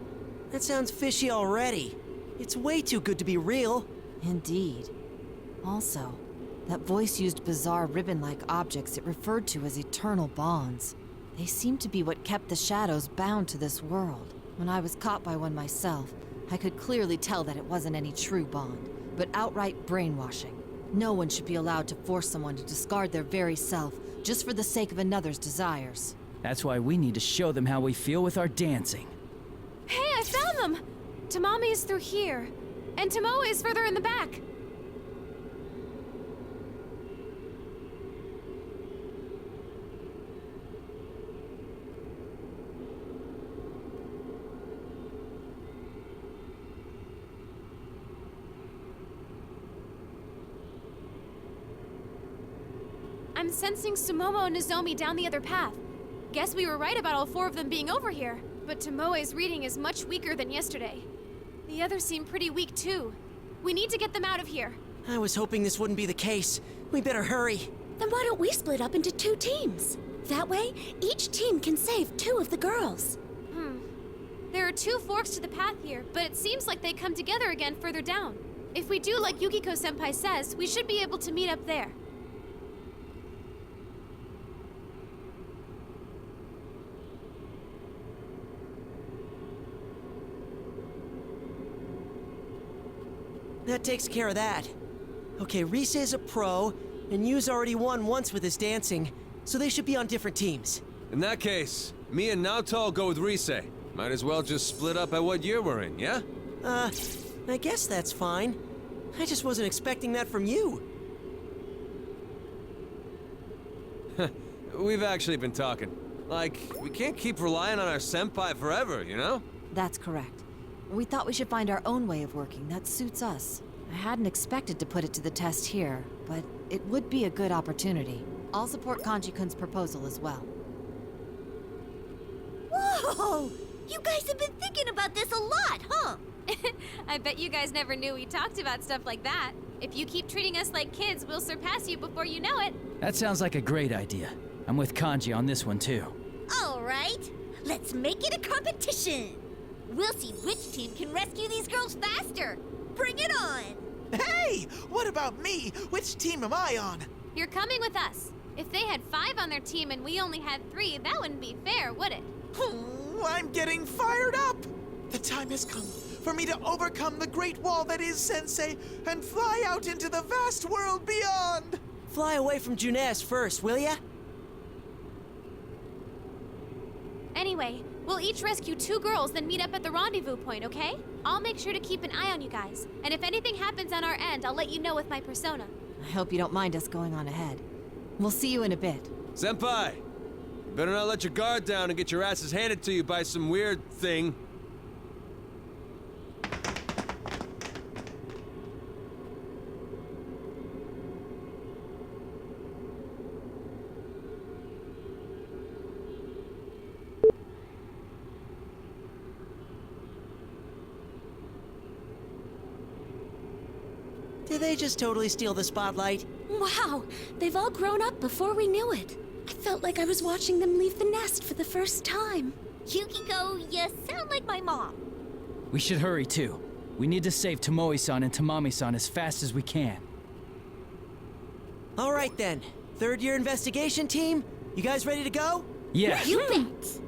That sounds fishy already. It's way too good to be real. Indeed. Also, that voice used bizarre ribbon-like objects it referred to as eternal bonds. They seemed to be what kept the shadows bound to this world. When I was caught by one myself, I could clearly tell that it wasn't any true bond, but outright brainwashing. No one should be allowed to force someone to discard their very self just for the sake of another's desires. That's why we need to show them how we feel with our dancing. Hey, I found them! Tamami is through here, and Tomoe is further in the back. I'm sensing Sumomo and Nozomi down the other path. Guess we were right about all 4 of them being over here. But Tomoe's reading is much weaker than yesterday. The others seem pretty weak too. We need to get them out of here. I was hoping this wouldn't be the case. We better hurry. Then why don't we split up into 2 teams? That way, each team can save 2 of the girls. There are 2 forks to the path here, but it seems like they come together again further down. If we do like Yukiko-senpai says, we should be able to meet up there. That takes care of that. Okay, Rise is a pro, and Yu's already won once with his dancing, so they should be on different teams. In that case, me and Naoto go with Rise. Might as well just split up at what year we're in, yeah? I guess that's fine. I just wasn't expecting that from you. We've actually been talking. Like, we can't keep relying on our senpai forever, you know? That's correct. We thought we should find our own way of working that suits us. I hadn't expected to put it to the test here, but it would be a good opportunity. I'll support Kanji-kun's proposal as well. Whoa! You guys have been thinking about this a lot, huh? I bet you guys never knew we talked about stuff like that. If you keep treating us like kids, we'll surpass you before you know it. That sounds like a great idea. I'm with Kanji on this one too. All right, let's make it a competition. We'll see which team can rescue these girls faster. Bring it on! Hey, what about me? Which team am I on? You're coming with us. If they had 5 on their team and we only had 3, that wouldn't be fair, would it? I'm getting fired up! The time has come for me to overcome the great wall that is Sensei and fly out into the vast world beyond! Fly away from Junes first, will ya? Anyway, we'll each rescue 2 girls, then meet up at the rendezvous point, okay? I'll make sure to keep an eye on you guys. And if anything happens on our end, I'll let you know with my persona. I hope you don't mind us going on ahead. We'll see you in a bit. Senpai! You better not let your guard down and get your asses handed to you by some weird thing. Did they just totally steal the spotlight? Wow, they've all grown up before we knew it. I felt like I was watching them leave the nest for the first time. Yukiko, you sound like my mom. We should hurry too. We need to save Tomoe-san and Tamami-san as fast as we can. All right then. 3rd year investigation team, you guys ready to go? Yeah. You bet.